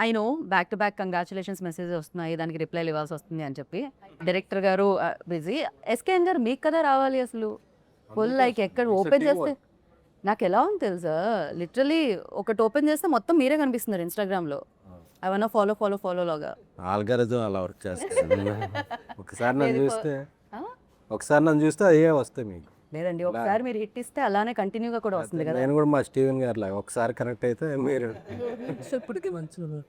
I know back to back congratulations message వస్తున్నాయి, దానికి రిప్లైలు ఇవ్వాల్సి వస్తుంది అని చెప్పి డైరెక్టర్ గారు బిజీ. ఎస్కేఎన్ గారు మీకు కదా రావాలి అసలు. ఫుల్ లైక్ ఎక్కడ ఓపెన్ చేస్తే నాకు ఎలా ఉంది తెలుసా, లిటరలీ ఒకటి ఓపెన్ చేస్తే మొత్తం మీరే కనిపిస్తున్నారు ఇన్స్టాగ్రామ్లో. అవన్నా ఫాలో ఫాలో ఫాలో లాగా ఆల్గారిథం అలా వర్క్ చేస్తాను. ఒకసారి నన్ను చూస్తే అయ్యే వస్తాయి మీకు. లేదండి, ఒకసారి మీరు హిట్ ఇస్తే అలానే కంటిన్యూగా కూడా వస్తుంది కదా. నేను కూడా మా స్టీవెన్ గారు లాగా ఒకసారి కనెక్ట్ అయితే మీరు ఇప్పటికీ మంచిగా.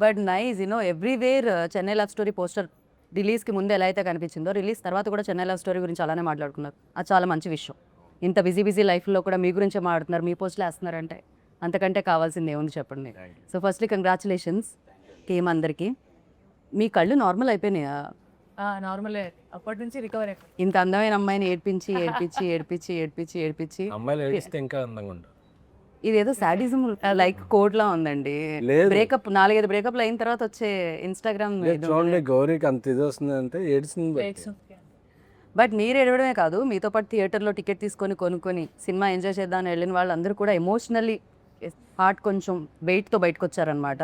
But nice everywhere Chennai love story poster రిలీజ్కి ముందు ఎలా అయితే కనిపించిందో, రిలీజ్ తర్వాత కూడా చెన్నై లవ్ స్టోరీ గురించి అలానే మాట్లాడుకున్నారు. అది చాలా మంచి విషయం. ఇంత బిజీ లైఫ్లో కూడా మీ గురించే మాట్లాడుతున్నారు, మీ పోస్టులు వేస్తున్నారంటే అంతకంటే కావాల్సింది ఏముంది చెప్పండి. సో ఫస్ట్లీ కంగ్రాచులేషన్స్ టీమ్ అందరికీ. మీ కళ్ళు నార్మల్ అయిపోయినాయా? నార్మలే, అప్పటి నుంచి రికవర్ అయిపోయింది. ఇంత అందమైన అమ్మాయిని ఏడ్పించి ఏడ్పించి ఏడ్పించి ఏడ్పించి ఏడ్పించి అమ్మాయిలు ఏడిస్తే ఇంకా అందంగా ఉంటారు. ఇదేదో సాడిజం లైక్ కోడ్ లా ఉందండి. బ్రేకప్ 4-5 బ్రేకప్లు అయిన తర్వాత వచ్చే ఇన్స్టాగ్రామ్. చూడండి, గౌరీకి అంత ఇది వస్తుంది అంటే ఏడ్చింది. బట్ మీరు ఏడవడమే కాదు, మీతో పాటు థియేటర్లో టికెట్ తీసుకొని కొనుక్కొని సినిమా ఎంజాయ్ చేద్దామని వెళ్ళిన వాళ్ళందరూ కూడా ఎమోషనల్లీ హార్ట్ కొంచెం వెయిట్తో బయటకు వచ్చారనమాట.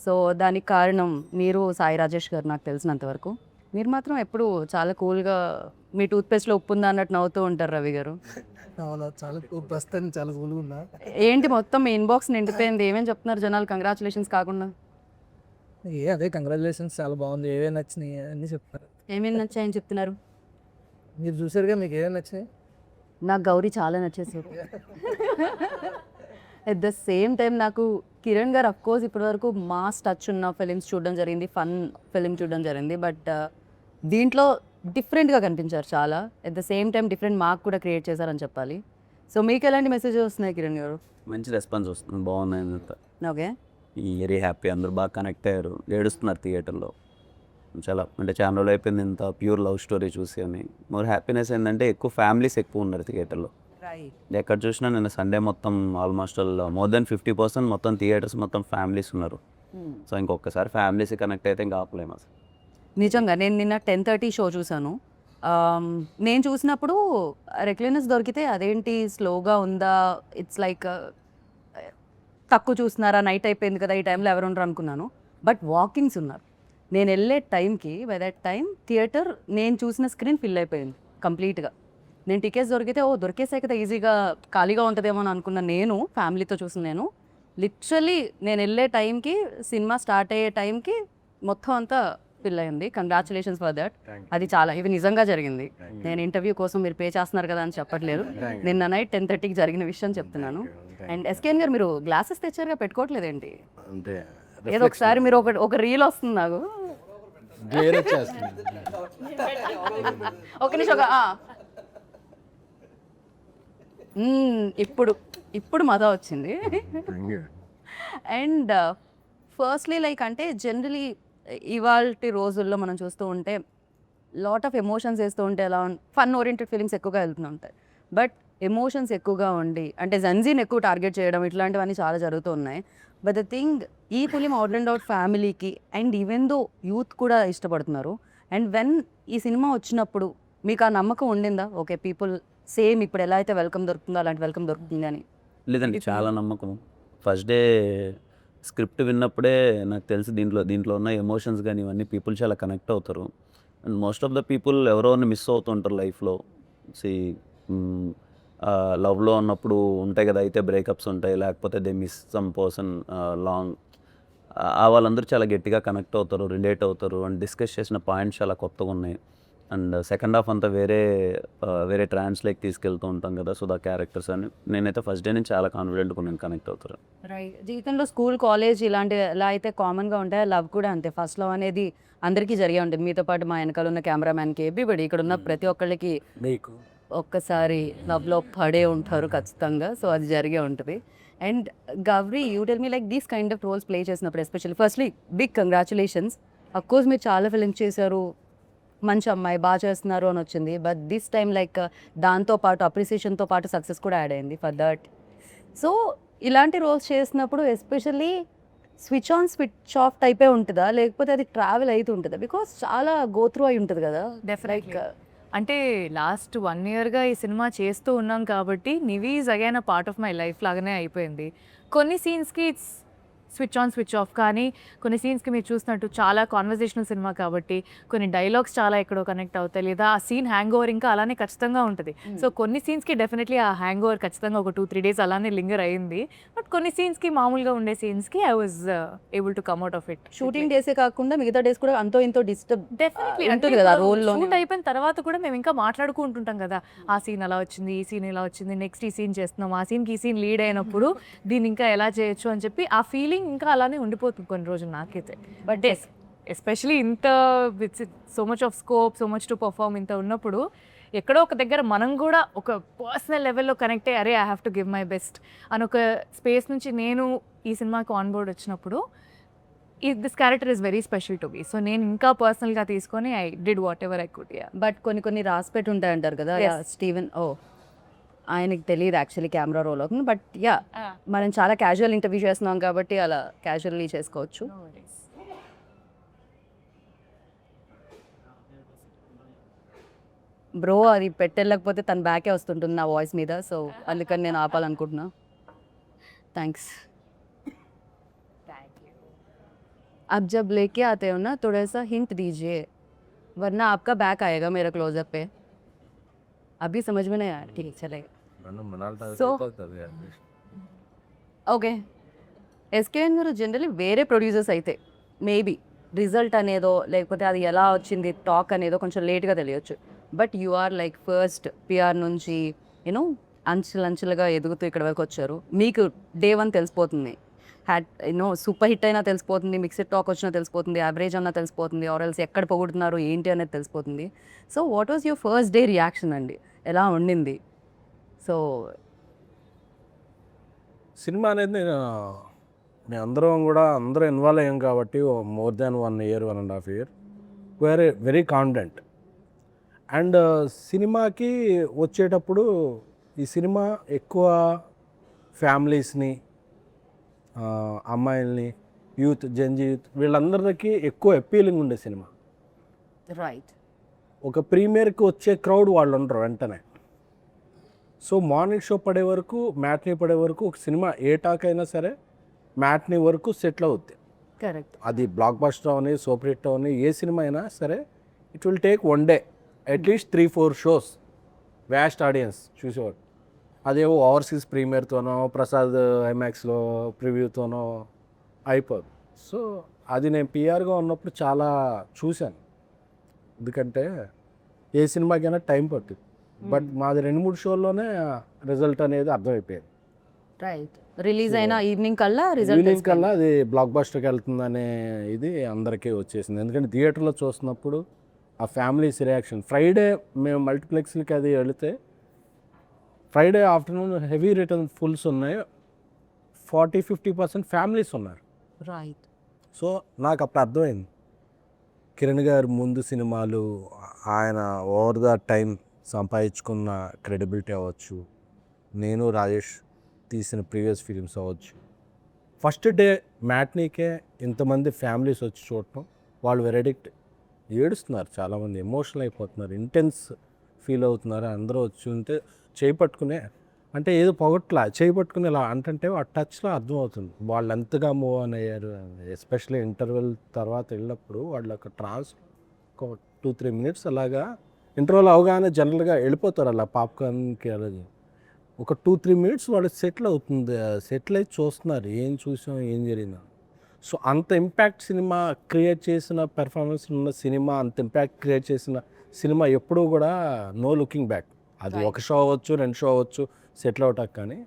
సో దానికి కారణం మీరు, సాయి రాజేష్ గారు. నాకు తెలిసినంత వరకు మీరు మాత్రం ఎప్పుడు చాలా కూల్గా మీ టూత్పేస్ట్లో ఉప్పు ఉందా అన్నట్టు నవ్వుతూ ఉంటారు రవి గారు. చాలా ప్రస్తుతానికి చాలా కూల్గా ఉన్నా. ఏంటి మొత్తం మీ ఇన్బాక్స్ నిండిపోయింది, ఏమేమి చెప్తున్నారు జనాలు కంగ్రాచులేషన్స్ కాకుండా? అదే కంగ్రాచులేషన్స్, చాలా బాగుంది, ఏమేమి నచ్చినాయి అన్నీ చెప్తారు. ఏమేమి నచ్చాయని చెప్తున్నారు? మీరు చూసారుగా, మీకు ఏమేమి నచ్చినాయి? నాకు గౌరీ చాలా నచ్చేసారు. అట్ ద సేమ్ టైం నాకు కిరణ్ గారు అఫ్కోర్స్ ఇప్పటివరకు మాస్ టచ్ ఉన్న ఫిలిమ్స్ చూడడం జరిగింది, ఫన్ ఫిలిం చూడడం జరిగింది. బట్ దీంట్లో డిఫరెంట్గా కనిపించారు చాలా. At the same time different mark కూడా క్రియేట్ చేశారని చెప్పాలి. సో మీకు ఎలాంటి మెసేజెస్ వస్తున్నాయి కిరణ్ గారు? మంచి రెస్పాన్స్ వస్తుంది, బాగుంది. ఓకే, వెరీ హ్యాపీ, అందరూ బాగా కనెక్ట్ అయ్యారు, ఏడుస్తున్నారు థియేటర్లో. చాలా అంటే చాలా రోజులు అయిపోయింది ఇంత ప్యూర్ లవ్ స్టోరీ చూసి అని. మోర్ హ్యాపీనెస్ ఏంటంటే ఎక్కువ ఫ్యామిలీస్ ఎక్కువ ఉన్నారు థియేటర్లో. ఎక్కడ చూసినా నేను సండే మొత్తం ఆల్మోస్ట్ మోర్ దెన్ 50% మొత్తం థియేటర్స్ మొత్తం ఫ్యామిలీస్ ఉన్నారు. సో ఇంకొకసారి ఫ్యామిలీస్ కనెక్ట్ అయితే ఇంకా ఆపలేము అసలు. నిజంగా నేను నిన్న 10:30 షో చూశాను. నేను చూసినప్పుడు రెక్లెనెస్ దొరికితే అదేంటి స్లోగా ఉందా, ఇట్స్ లైక్ తక్కువ చూస్తున్నారా, నైట్ అయిపోయింది కదా ఈ టైంలో ఎవరు ఉండరు అనుకున్నాను. బట్ వాకింగ్స్ ఉన్నారు. నేను వెళ్ళే టైంకి బై దట్ టైం థియేటర్ నేను చూసిన స్క్రీన్ ఫిల్ అయిపోయింది కంప్లీట్గా. నేను టికెట్స్ దొరికితే దొరికేసాయి కదా ఈజీగా ఖాళీగా ఉంటుందేమో అని అనుకున్న నేను, ఫ్యామిలీతో చూసిన నేను, లిటరలీ నేను వెళ్ళే టైంకి సినిమా స్టార్ట్ అయ్యే టైంకి మొత్తం అంతా ఫిల్ అయింది. Congratulations for that. అది చాలా ఇవి నిజంగా జరిగింది. నేను ఇంటర్వ్యూ కోసం మీరు పే చేస్తున్నారు కదా అని చెప్పట్లేదు, నిన్న నైట్ 10:30కి జరిగిన విషయం చెప్తున్నాను. అండ్ ఎస్కేఎన్ గారు మీరు గ్లాసెస్ తెచ్చారుగా, పెట్టుకోవట్లేదేంటి? అంటే ఏదో ఒకసారి మీరు ఒక రీల్ వస్తుంది నాకు, ఒక నిమిషం. ఇప్పుడు మజా వచ్చింది. అండ్ ఫస్ట్లీ లైక్ అంటే జనరలీ ఇవాల్టి రోజుల్లో మనం చూస్తూ ఉంటే లాట్ ఆఫ్ ఎమోషన్స్ వేస్తూ ఉంటే ఎలా ఫన్ ఓరియంటెడ్ ఫిలిమ్స్ ఎక్కువగా వెళ్తూ ఉంటాయి. బట్ ఎమోషన్స్ ఎక్కువగా ఉండి అంటే జన్జీని ఎక్కువ టార్గెట్ చేయడం ఇట్లాంటివన్నీ చాలా జరుగుతూ ఉన్నాయి. బట్ ద థింగ్, ఈ ఫిలిం అవుట్ అండ్ అవుట్ ఫ్యామిలీకి అండ్ ఈవెన్ దో యూత్ కూడా ఇష్టపడుతున్నారు. అండ్ వెన్ ఈ సినిమా వచ్చినప్పుడు మీకు ఆ నమ్మకం ఉండిందా, ఓకే పీపుల్ సేమ్ ఇప్పుడు ఎలా అయితే వెల్కమ్ దొరుకుతుందో అలాంటి వెల్కమ్ దొరుకుతుంది అని? లేదండి, చాలా నమ్మకం. ఫస్ట్ డే స్క్రిప్ట్ విన్నప్పుడే నాకు తెలిసి దీంట్లో ఉన్న ఎమోషన్స్ కానీ ఇవన్నీ పీపుల్ చాలా కనెక్ట్ అవుతారు. And most of the people ఎవరో మిస్ అవుతుంటారు లైఫ్లో. లవ్లో ఉన్నప్పుడు ఉంటాయి కదా, అయితే బ్రేకప్స్ ఉంటాయి, లేకపోతే they miss some person long. వాళ్ళందరూ చాలా గట్టిగా కనెక్ట్ అవుతారు, రిలేట్ అవుతారు. అండ్ డిస్కస్ చేసిన పాయింట్స్ చాలా కొత్తగా ఉన్నాయి. అండ్ సెకండ్ హాఫ్ అంతా వేరే ట్రాన్స్లోకి తీసుకెళ్తూ ఉంటాం కదా, సో ద క్యారెక్టర్స్ అని నేనైతే ఫస్ట్ డే నుంచి చాలా కాన్ఫిడెంట్గా నేను కనెక్ట్ అవుతారు. రైట్. జీవితంలో స్కూల్ కాలేజ్ ఇలాంటి ఎలా అయితే కామన్గా ఉంటాయో లవ్ కూడా అంతే. ఫస్ట్ లవ్ అనేది అందరికీ జరిగే ఉంటుంది. మీతో పాటు మా వెనకాల ఉన్న కెమెరామ్యాన్కి, ఎవ్రీబడి ఇక్కడ ఉన్న ప్రతి ఒక్కళ్ళకి ఒక్కసారి లవ్లో పడే ఉంటారు ఖచ్చితంగా. సో అది జరిగే ఉంటుంది. And Gauri, you tell me like these kind of roles play చేసినప్పుడు especially firstly big congratulations. Of course మీరు చాలా ఫిలిమ్స్ చేశారు, మంచి అమ్మాయి బాగా చేస్తున్నారు అని వచ్చింది. బట్ దిస్ టైమ్ లైక్ దాంతోపాటు అప్రిసియేషన్తో పాటు సక్సెస్ కూడా యాడ్ అయింది ఫర్ దట్. సో ఇలాంటి రోల్స్ చేసినప్పుడు especially switch on switch off టైపే ఉంటుందా, లేకపోతే అది ట్రావెల్ అవుతూ ఉంటుందా? బికాస్ చాలా గో త్రూ అయి ఉంటుంది కదా. డెఫినెట్లీ. అంటే లాస్ట్ 1 yearగా ఈ సినిమా చేస్తూ ఉన్నాం కాబట్టి Nivi is again a part of my life లాగానే అయిపోయింది. కొన్ని సీన్స్కి it's switch on switch off. కానీ కొన్ని సీన్స్కి మీరు చూసినట్టు చాలా కాన్వర్జేషనల్ సినిమా కాబట్టి కొన్ని డైలాగ్స్ చాలా ఎక్కడో కనెక్ట్ అవుతాయి, లేదా ఆ సీన్ హ్యాంగ్ ఓవర్ ఇంకా అలానే ఖచ్చితంగా ఉంటుంది. సో కొన్ని సీన్స్కి డెఫినెట్లీ ఆ హ్యాంగ్ ఓవర్ ఖచ్చితంగా ఒక 2-3 డేస్ అలానే లింగర్ అయింది. బట్ కొన్ని సీన్స్కి మామూలుగా ఉండే సీన్స్కి I was able to come out of it. Shooting డేసే కాకుండా మిగతా డేస్ కూడా అంతో ఇంతో డిస్టర్బ్ డెఫినెట్లీ ఉంటుంది కదా రోల్లో. షూట్ అయిపోయిన తర్వాత కూడా మేము ఇంకా మాట్లాడుకుంటుంటాం కదా, ఆ సీన్ అలా వచ్చింది, ఈ సీన్ ఇలా వచ్చింది, నెక్స్ట్ ఈ సీన్ చేస్తున్నాం, ఆ సీన్కి ఈ సీన్ లీడ్ అయినప్పుడు దీన్ని ఇంకా ఎలా చేయొచ్చు అని చెప్పి ఆ ఫీలింగ్ ఇంకా అలానే ఉండిపోతుంది కొన్ని రోజులు నాకైతే. బట్ ఎస్పెషలీ ఇంత with so much of scope, so much to perform ఇంత ఉన్నప్పుడు ఎక్కడో ఒక దగ్గర మనం కూడా ఒక పర్సనల్ లెవెల్లో కనెక్ట్ అయ్యి అరే I have to give my best అని ఒక స్పేస్ నుంచి నేను ఈ సినిమాకి ఆన్ బోర్డ్ వచ్చినప్పుడు this character is very special to me. So నేను ఇంకా పర్సనల్గా తీసుకొని I did what ever I could. But కొన్ని రాసి పెట్టి ఉంటాయి అంటారు కదా స్టీవెన్. ఆయనకి తెలియదు యాక్చువల్లీ కెమెరా రోల్ అవుతుంది. బట్ మనం చాలా క్యాజువల్ ఇంటర్వ్యూ చేస్తున్నాం కాబట్టి అలా క్యాజువల్లీ చేసుకోవచ్చు. బ్రో అది పెట్టలేకపోతే తన బ్యాకే వస్తుంటుంది నా వాయిస్ మీద, సో అందుకని నేను ఆపాలనుకుంటున్నా. థ్యాంక్స్. अब जब लेके आते हो ना थोड़ा सा हिंट दीजिए वरना आपका बैक आएगा मेरा क्लोजअप पे. अभी समझ में नहीं आया. ठीक है चलेगा. So- ఓకే ఎస్కేఎన్ గారు జనరల్లీ వేరే ప్రొడ్యూసర్స్ అయితే మేబీ రిజల్ట్ అనేదో లేకపోతే అది ఎలా వచ్చింది టాక్ అనేదో కొంచెం లేట్గా తెలియచ్చు. But you are like first PR నుంచి యూనో అంచెలంచెలుగా ఎదుగుతూ ఇక్కడ వరకు వచ్చారు. మీకు డే 1 తెలిసిపోతుంది, హ్యాడ్ యూనో సూపర్ హిట్ అయినా తెలిసిపోతుంది, మిక్స్డ్ టాక్ వచ్చినా తెలిసిపోతుంది, యావరేజ్ అన్నా తెలిసిపోతుంది, ఆర్ఎల్స్ ఎక్కడ పొగుడుతున్నారు ఏంటి అనేది తెలిసిపోతుంది. So what was your first day reaction అండి, ఎలా ఉండింది? సో సినిమా అనేది నేను అందరూ ఇన్వాల్వ్ అయ్యాం కాబట్టి more than 1 year 1.5 year very confident. And సినిమాకి వచ్చేటప్పుడు ఈ సినిమా ఎక్కువ ఫ్యామిలీస్ని, అమ్మాయిల్ని, యూత్, జెన్జీ యూత్ వీళ్ళందరికీ ఎక్కువ అపీలింగ్ ఉండే సినిమా. రైట్. ఒక ప్రీమియర్కి వచ్చే క్రౌడ్ వాళ్ళు ఉండరు వెంటనే. సో మార్నింగ్ షో పడే వరకు, మ్యాట్నీ పడే వరకు ఒక సినిమా ఏ టాక్ అయినా సరే మ్యాట్నీ వరకు సెటిల్ అవుద్ది. కరెక్ట్. అది బ్లాక్ బస్టర్ అవని, సూపర్ హిట్ అవని, ఏ సినిమా అయినా సరే it will take 1 day at least 3-4 shows vast audience చూసేవాడు. అదేవో ఓవర్సీస్ ప్రీమియర్తోనో ప్రసాద్ ఐమాక్స్లో ప్రివ్యూతోనో అయిపోదు. సో అది నేను పిఆర్గా ఉన్నప్పుడు చాలా చూశాను. ఎందుకంటే ఏ సినిమాకైనా టైం పడుతుంది. బట్ మాది 2-3 షోల్లోనే రిజల్ట్ అనేది అర్థమైపోయింది. రైట్. రిలీజ్ అయిన ఈవినింగ్ కల్లా ఈవినింగ్ కల్లా అది బ్లాక్ బస్టర్కి వెళ్తుందనే ఇది అందరికీ వచ్చేసింది. ఎందుకంటే థియేటర్లో చూస్తున్నప్పుడు ఆ ఫ్యామిలీస్ రియాక్షన్. ఫ్రైడే మేము మల్టీప్లెక్స్లకి అది వెళితే Friday afternoon heavy return fulls ఉన్నాయి, 40-50% ఫ్యామిలీస్ ఉన్నారు. రైట్. సో నాకు అప్పుడు అర్థమైంది కిరణ్ గారు ముందు సినిమాలు, ఆయన ఓవర్ ద టైం సంపాదించుకున్న క్రెడిబిలిటీ అవ్వచ్చు, నేను రాజేష్ తీసిన ప్రీవియస్ ఫిలిమ్స్ అవ్వచ్చు, ఫస్ట్ డే మ్యాట్నీకే ఇంతమంది ఫ్యామిలీస్ వచ్చి చూడటం, వాళ్ళు వెరడిక్ట్ ఏడుస్తున్నారు, చాలామంది ఎమోషనల్ అయిపోతున్నారు, ఇంటెన్స్ ఫీల్ అవుతున్నారు. అందరూ వచ్చి ఉంటే చేయి పట్టుకునే, అంటే ఏదో పొగట్లా చేయి పట్టుకుని ఇలా అంటే ఆ టచ్లో అర్థమవుతుంది వాళ్ళు ఎంతగా మూవ్ ఆన్ అయ్యారు. ఎస్పెషల్లీ ఇంటర్వెల్ తర్వాత వెళ్ళినప్పుడు వాళ్ళు ఒక ఒక 2-3 minutes అలాగా ఇంటర్వెల్ అవగానే జనరల్గా వెళ్ళిపోతారు అలా పాప్కార్న్కి. అలాగే ఒక 2-3 minutes వాళ్ళు సెటిల్ అవుతుంది, సెటిల్ అయి చూస్తున్నారు ఏం చూసాం ఏం జరిగిందా. సో అంత ఇంపాక్ట్ సినిమా క్రియేట్ చేసిన పెర్ఫార్మెన్స్ ఉన్న సినిమా, అంత ఇంపాక్ట్ క్రియేట్ చేసిన సినిమా ఎప్పుడూ కూడా నో లుకింగ్ బ్యాక్. అది ఒక షో అవ్వచ్చు, 2 షో అవ్వచ్చు, సెటిల్ అవుటాక. కానీ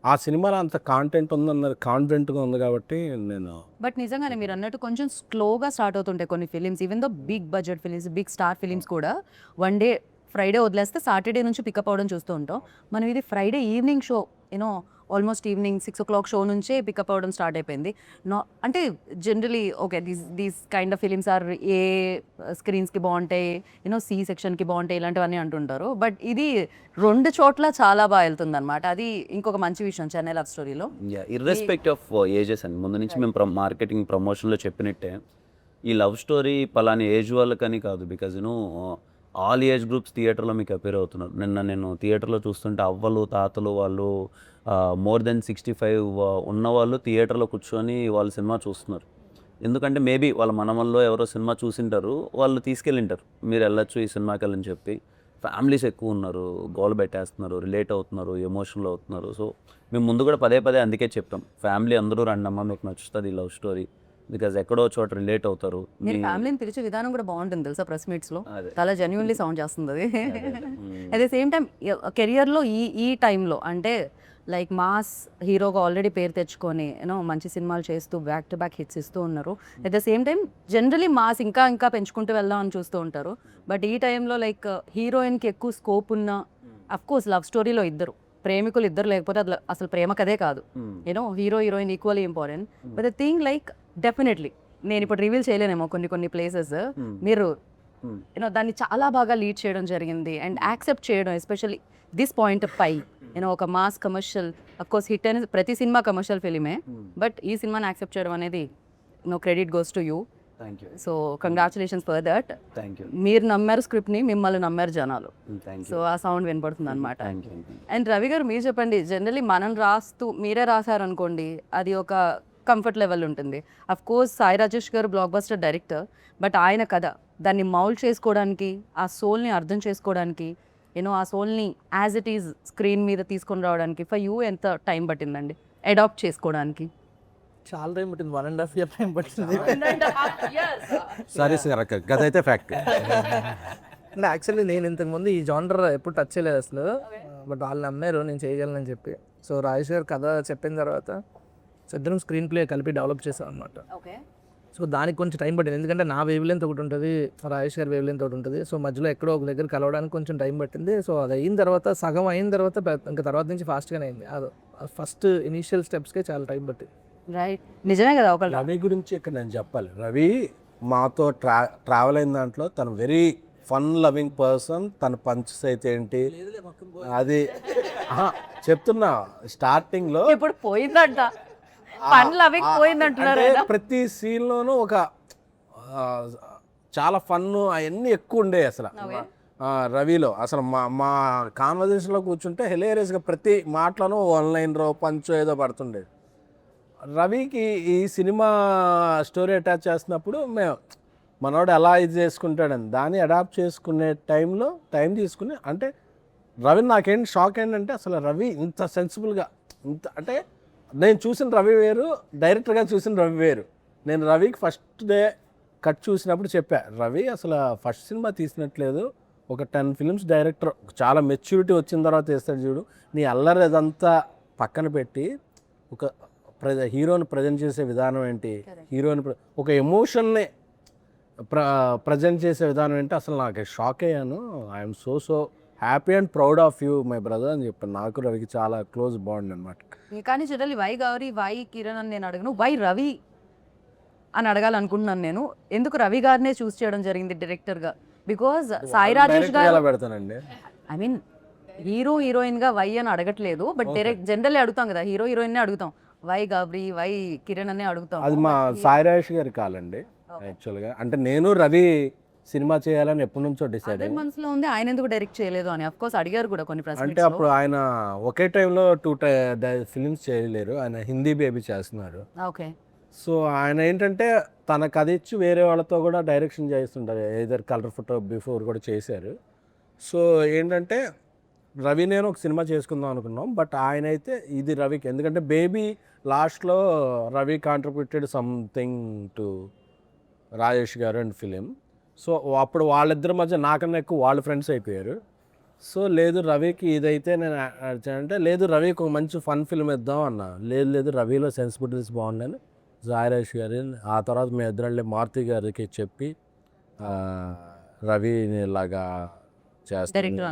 ఆ సినిమాలో అంత కాంటెంట్ ఉందన్నది కాన్ఫిడెంట్గా ఉంది కాబట్టి నేను. బట్ నిజంగానే మీరు అన్నట్టు కొంచెం స్లోగా స్టార్ట్ అవుతుంటాయి కొన్ని films, even though big budget films, big star films కూడా. వన్ డే ఫ్రైడే వదిలేస్తే సాటర్డే నుంచి పికప్ అవ్వడం చూస్తూ ఉంటాం మనం. ఇది Friday evening show, you know almost evening 6 o'clock show నుంచే పికప్ అవ్వడం స్టార్ట్ అయిపోయింది. అంటే generally okay these kind of films are A స్క్రీన్స్కి బాగుంటాయి, యూనో సి సెక్షన్కి బాగుంటాయి ఇలాంటివన్నీ అంటుంటారు. బట్ ఇది 2 చోట్ల చాలా బాగా వెళ్తుంది అనమాట. అది ఇంకొక మంచి విషయం చెన్నై లవ్ స్టోరీలో. ఇర్రెస్పెక్ట్ ఆఫ్ ఏజెస్ అండి, ముందు నుంచి మేము మార్కెటింగ్ ప్రమోషన్లో చెప్పినట్టే ఈ లవ్ స్టోరీ పలాని ఏజ్ వాళ్ళకని కాదు. బికాజ్ ఆల్ ఏజ్ గ్రూప్స్ థియేటర్లో మీకు అపేర్ అవుతున్నారు. నిన్న నేను థియేటర్లో చూస్తుంటే అవ్వలు తాతలు వాళ్ళు మోర్ దెన్ 65 ఉన్నవాళ్ళు థియేటర్లో కూర్చొని వాళ్ళు సినిమా చూస్తున్నారు. ఎందుకంటే మేబీ వాళ్ళ మనవల్లో ఎవరో సినిమా చూసింటారు, వాళ్ళు తీసుకెళ్ళింటారు మీరు వెళ్ళొచ్చు ఈ సినిమాకి వెళ్ళని చెప్పి. ఫ్యామిలీస్ ఎక్కువ ఉన్నారు, గోల పెట్టేస్తున్నారు, రిలేట్ అవుతున్నారు, ఎమోషనల్ అవుతున్నారు. సో మేము ముందు కూడా పదే పదే అందుకే చెప్పాం, ఫ్యామిలీ అందరూ రండమ్మా మీకు నచ్చుతుంది లవ్ స్టోరీ, బికాజ్ ఎక్కడో చోట రిలేట్ అవుతారు. మీరు ఫ్యామిలీని పిలిచే విధానం కూడా బాగుంటుంది తెలుసా, ప్రెస్ మీట్స్లో అదే. చాలా జెన్యున్లీ సౌండ్ చేస్తుంది అది. మ్మ్. అట్ ద సేమ్ టైం కెరియర్లో ఈ టైంలో అంటే లైక్ మాస్ హీరోగా ఆల్రెడీ పేరు తెచ్చుకొని యూనో మంచి సినిమాలు చేస్తూ బ్యాక్ టు బ్యాక్ హిట్స్ ఇస్తూ ఉన్నారు. At the same time generally mass ఇంకా పెంచుకుంటూ వెళ్దాం అని చూస్తూ ఉంటారు. బట్ ఈ టైంలో లైక్ హీరోయిన్కి ఎక్కువ స్కోప్ ఉన్న, అఫ్ కోర్స్ లవ్ స్టోరీలో ఇద్దరు ప్రేమికులు ఇద్దరు లేకపోతే అది అసలు ప్రేమ కదే కాదు, you know hero heroine equally important. But the thing like definitely నేను ఇప్పుడు రివీల్ చేయలేనేమో కొన్ని ప్లేసెస్, మీరు యూనో దాన్ని చాలా బాగా లీడ్ చేయడం జరిగింది అండ్ యాక్సెప్ట్ చేయడం, ఎస్పెషల్లీ దిస్ పాయింట్ పై యూనో ఒక మాస్ కమర్షియల్, అఫ్కోర్స్ హిట్ అనేది ప్రతి సినిమా కమర్షియల్ ఫిలిమే, బట్ ఈ సినిమాని యాక్సెప్ట్ చేయడం అనేది no credit goes to you. Thank you. So congratulations for that. Thank you. మీరు నమ్మారు స్క్రిప్ట్ని, మిమ్మల్ని నమ్మారు జనాలు. Thank so you. ఆ సౌండ్ వినపడుతుంది అనమాట. Thank you. అండ్ రవి గారు మీరు చెప్పండి, జనరలీ మనం రాస్తూ మీరే రాశారనుకోండి అది ఒక కంఫర్ట్ లెవెల్ ఉంటుంది. అఫ్ కోర్స్ సాయి రాజేష్ గారు బ్లాక్ బస్టర్ డైరెక్టర్, బట్ ఆయన కథ దాన్ని మౌల్డ్ చేసుకోవడానికి, ఆ సోల్ని అర్థం చేసుకోవడానికి, యూనో ఆ సోల్ని యాజ్ ఇట్ ఈజ్ స్క్రీన్ మీద తీసుకొని రావడానికి ఫర్ యూ ఎంత టైం పట్టిందండి అడాప్ట్ చేసుకోవడానికి? చాలా టైం పట్టింది, 1.5 year టైం పట్టింది. సరే సార్, గదైతే ఫ్యాక్ట్. అంటే యాక్చువల్లీ నేను ఇంతకుముందు ఈ జానర్ ఎప్పుడు టచ్ చేయలేదు అసలు, బట్ వాళ్ళు నమ్మారు నేను చేయగలనని చెప్పి. సో రాజేష్ గారు కథ చెప్పిన తర్వాత ఇద్దరం స్క్రీన్ ప్లే కలిపి డెవలప్ చేసాం అనమాట. ఓకే. సో దానికి కొంచెం టైం పట్టింది, ఎందుకంటే నా వేవ్ లెంత్ ఒకటి ఉంటుంది, రాజేష్ గారి వేవ్ లెంత్ ఒకటి ఉంటుంది. సో మధ్యలో ఎక్కడో ఒక దగ్గర కలవడానికి కొంచెం టైం పట్టింది. సో అది అయిన తర్వాత, సగం అయిన తర్వాత ఇంకా తర్వాత నుంచి ఫాస్ట్గానే అయింది. ఫస్ట్ ఇనీషియల్ స్టెప్స్కే చాలా టైం పట్టింది. రైట్, నిజమే కదా. ఒక రవి గురించి ఇక్కడ నేను చెప్పాలి. రవి మాతో ట్రావెల్ అయిన దాంట్లో తను వెరీ ఫన్ లవింగ్ పర్సన్. తన పంచెస్ అయితే ఏంటి అది చెప్తున్నా స్టార్టింగ్లో ఇప్పుడు పోయిందంట, ఫన్ లవింగ్ పోయిందంటున్నారు అంటే కదా. ప్రతి సీన్లోనూ ఒక చాలా ఫన్ అవన్నీ ఎక్కువ ఉండే అసలు రవిలో. అసలు మా కాన్వర్జేషన్లో కూర్చుంటే హిలేరియస్గా ప్రతి మాటలోనూ ఆన్లైన్ పంచో ఏదో పడుతుండేది. రవికి ఈ సినిమా స్టోరీ అటాచ్ చేస్తున్నప్పుడు మేము మనోడు ఎలా ఇది చేసుకుంటాడని దాన్ని అడాప్ట్ చేసుకునే టైంలో టైం తీసుకుని, అంటే రవి నాకేంటి షాక్ ఏంటంటే అసలు రవి ఇంత సెన్సిబుల్గా, ఇంత అంటే నేను చూసిన రవి వేరు, డైరెక్టర్గా చూసిన రవి వేరు. నేను రవికి ఫస్ట్ డే కట్ చూసినప్పుడు చెప్పా, రవి అసలు ఫస్ట్ సినిమా తీసినట్లేదు, ఒక 10 films డైరెక్టర్ చాలా మెచ్యూరిటీ వచ్చిన తర్వాత వేస్తాడు చూడు, నీ అల్లరి అదంతా పక్కన పెట్టి ఒక హీరోని ప్రజెంట్ చేసే విధానం ఏంటి, హీరోని ఒక ఎమోషన్ని ప్రజెంట్ చేసే విధానం ఏంటి, అసలు నాకు షాక్ అయ్యాను. I'm so happy and proud of you my brother అని చెప్పాను. నాకు రవికి చాలా క్లోజ్ బాండ్ అనమాట. కానీ generally why Gauri, why Kiran అని నేను అడగను, వై రవి అని అడగాలనుకుంటున్నాను నేను. ఎందుకు రవి గారినే చూస్ చేయడం జరిగింది డైరెక్టర్గా? బికాజ్ సాయి రాజేష్ గారు, ఎలా పెడతానండి, ఐ మీన్ హీరో హీరోయిన్గా వై అని అడగట్లేదు, బట్ డైరెక్ట్ జనరల్లీ అడుగుతాం కదా, హీరో హీరోయిన్నే అడుగుతాం, వై గౌరీ, వై కిరణ్ అనే అడుగుతాం. అది మా సాయి రాజేష్ గారి కాలండి యాక్చువల్గా. అంటే నేను రవి సినిమా చేయాలని ఎప్పటి నుంచో డిసైడ్ అయ్యాను. మనసులో ఉంది, ఆయన ఎందుకు డైరెక్ట్ చేయలేదు అని. అఫ్ కోర్స్ అడిగారు కూడా కొన్ని అంటే ప్రశ్నలు. అప్పుడు ఆయన ఒకే టైంలో 2 ఫిలిమ్స్ చేయలేరు, ఆయన హిందీ బేబీ చేస్తున్నారు. ఓకే. సో ఆయన ఏంటంటే తన కథ ఇచ్చి వేరే వాళ్ళతో కూడా డైరెక్షన్ చేస్తుంటారు, ఏదర్ కలర్ ఫోటో బిఫోర్ కూడా చేశారు. సో ఏంటంటే రవి నేను ఒక సినిమా చేసుకుందాం అనుకున్నాం, బట్ ఆయన అయితే ఇది రవికి, ఎందుకంటే బేబీ లాస్ట్లో Ravi contributed something to Rajesh గారు అండ్ ఫిలిం. సో అప్పుడు వాళ్ళిద్దరి మధ్య నాకన్నా ఎక్కువ వాళ్ళ ఫ్రెండ్స్ అయిపోయారు. సో లేదు రవికి ఇదైతే నేను అంటే లేదు రవికి ఒక మంచి ఫన్ ఫిల్మ్ ఇద్దాం అన్న, లేదు రవిలో సెన్సిబిలిటీస్ బాగుందని సాయిరాజ్ గారి, ఆ తర్వాత మేము ఇద్దరు మారుతి గారికి చెప్పి రవిని ఇలాగా చేస్తాను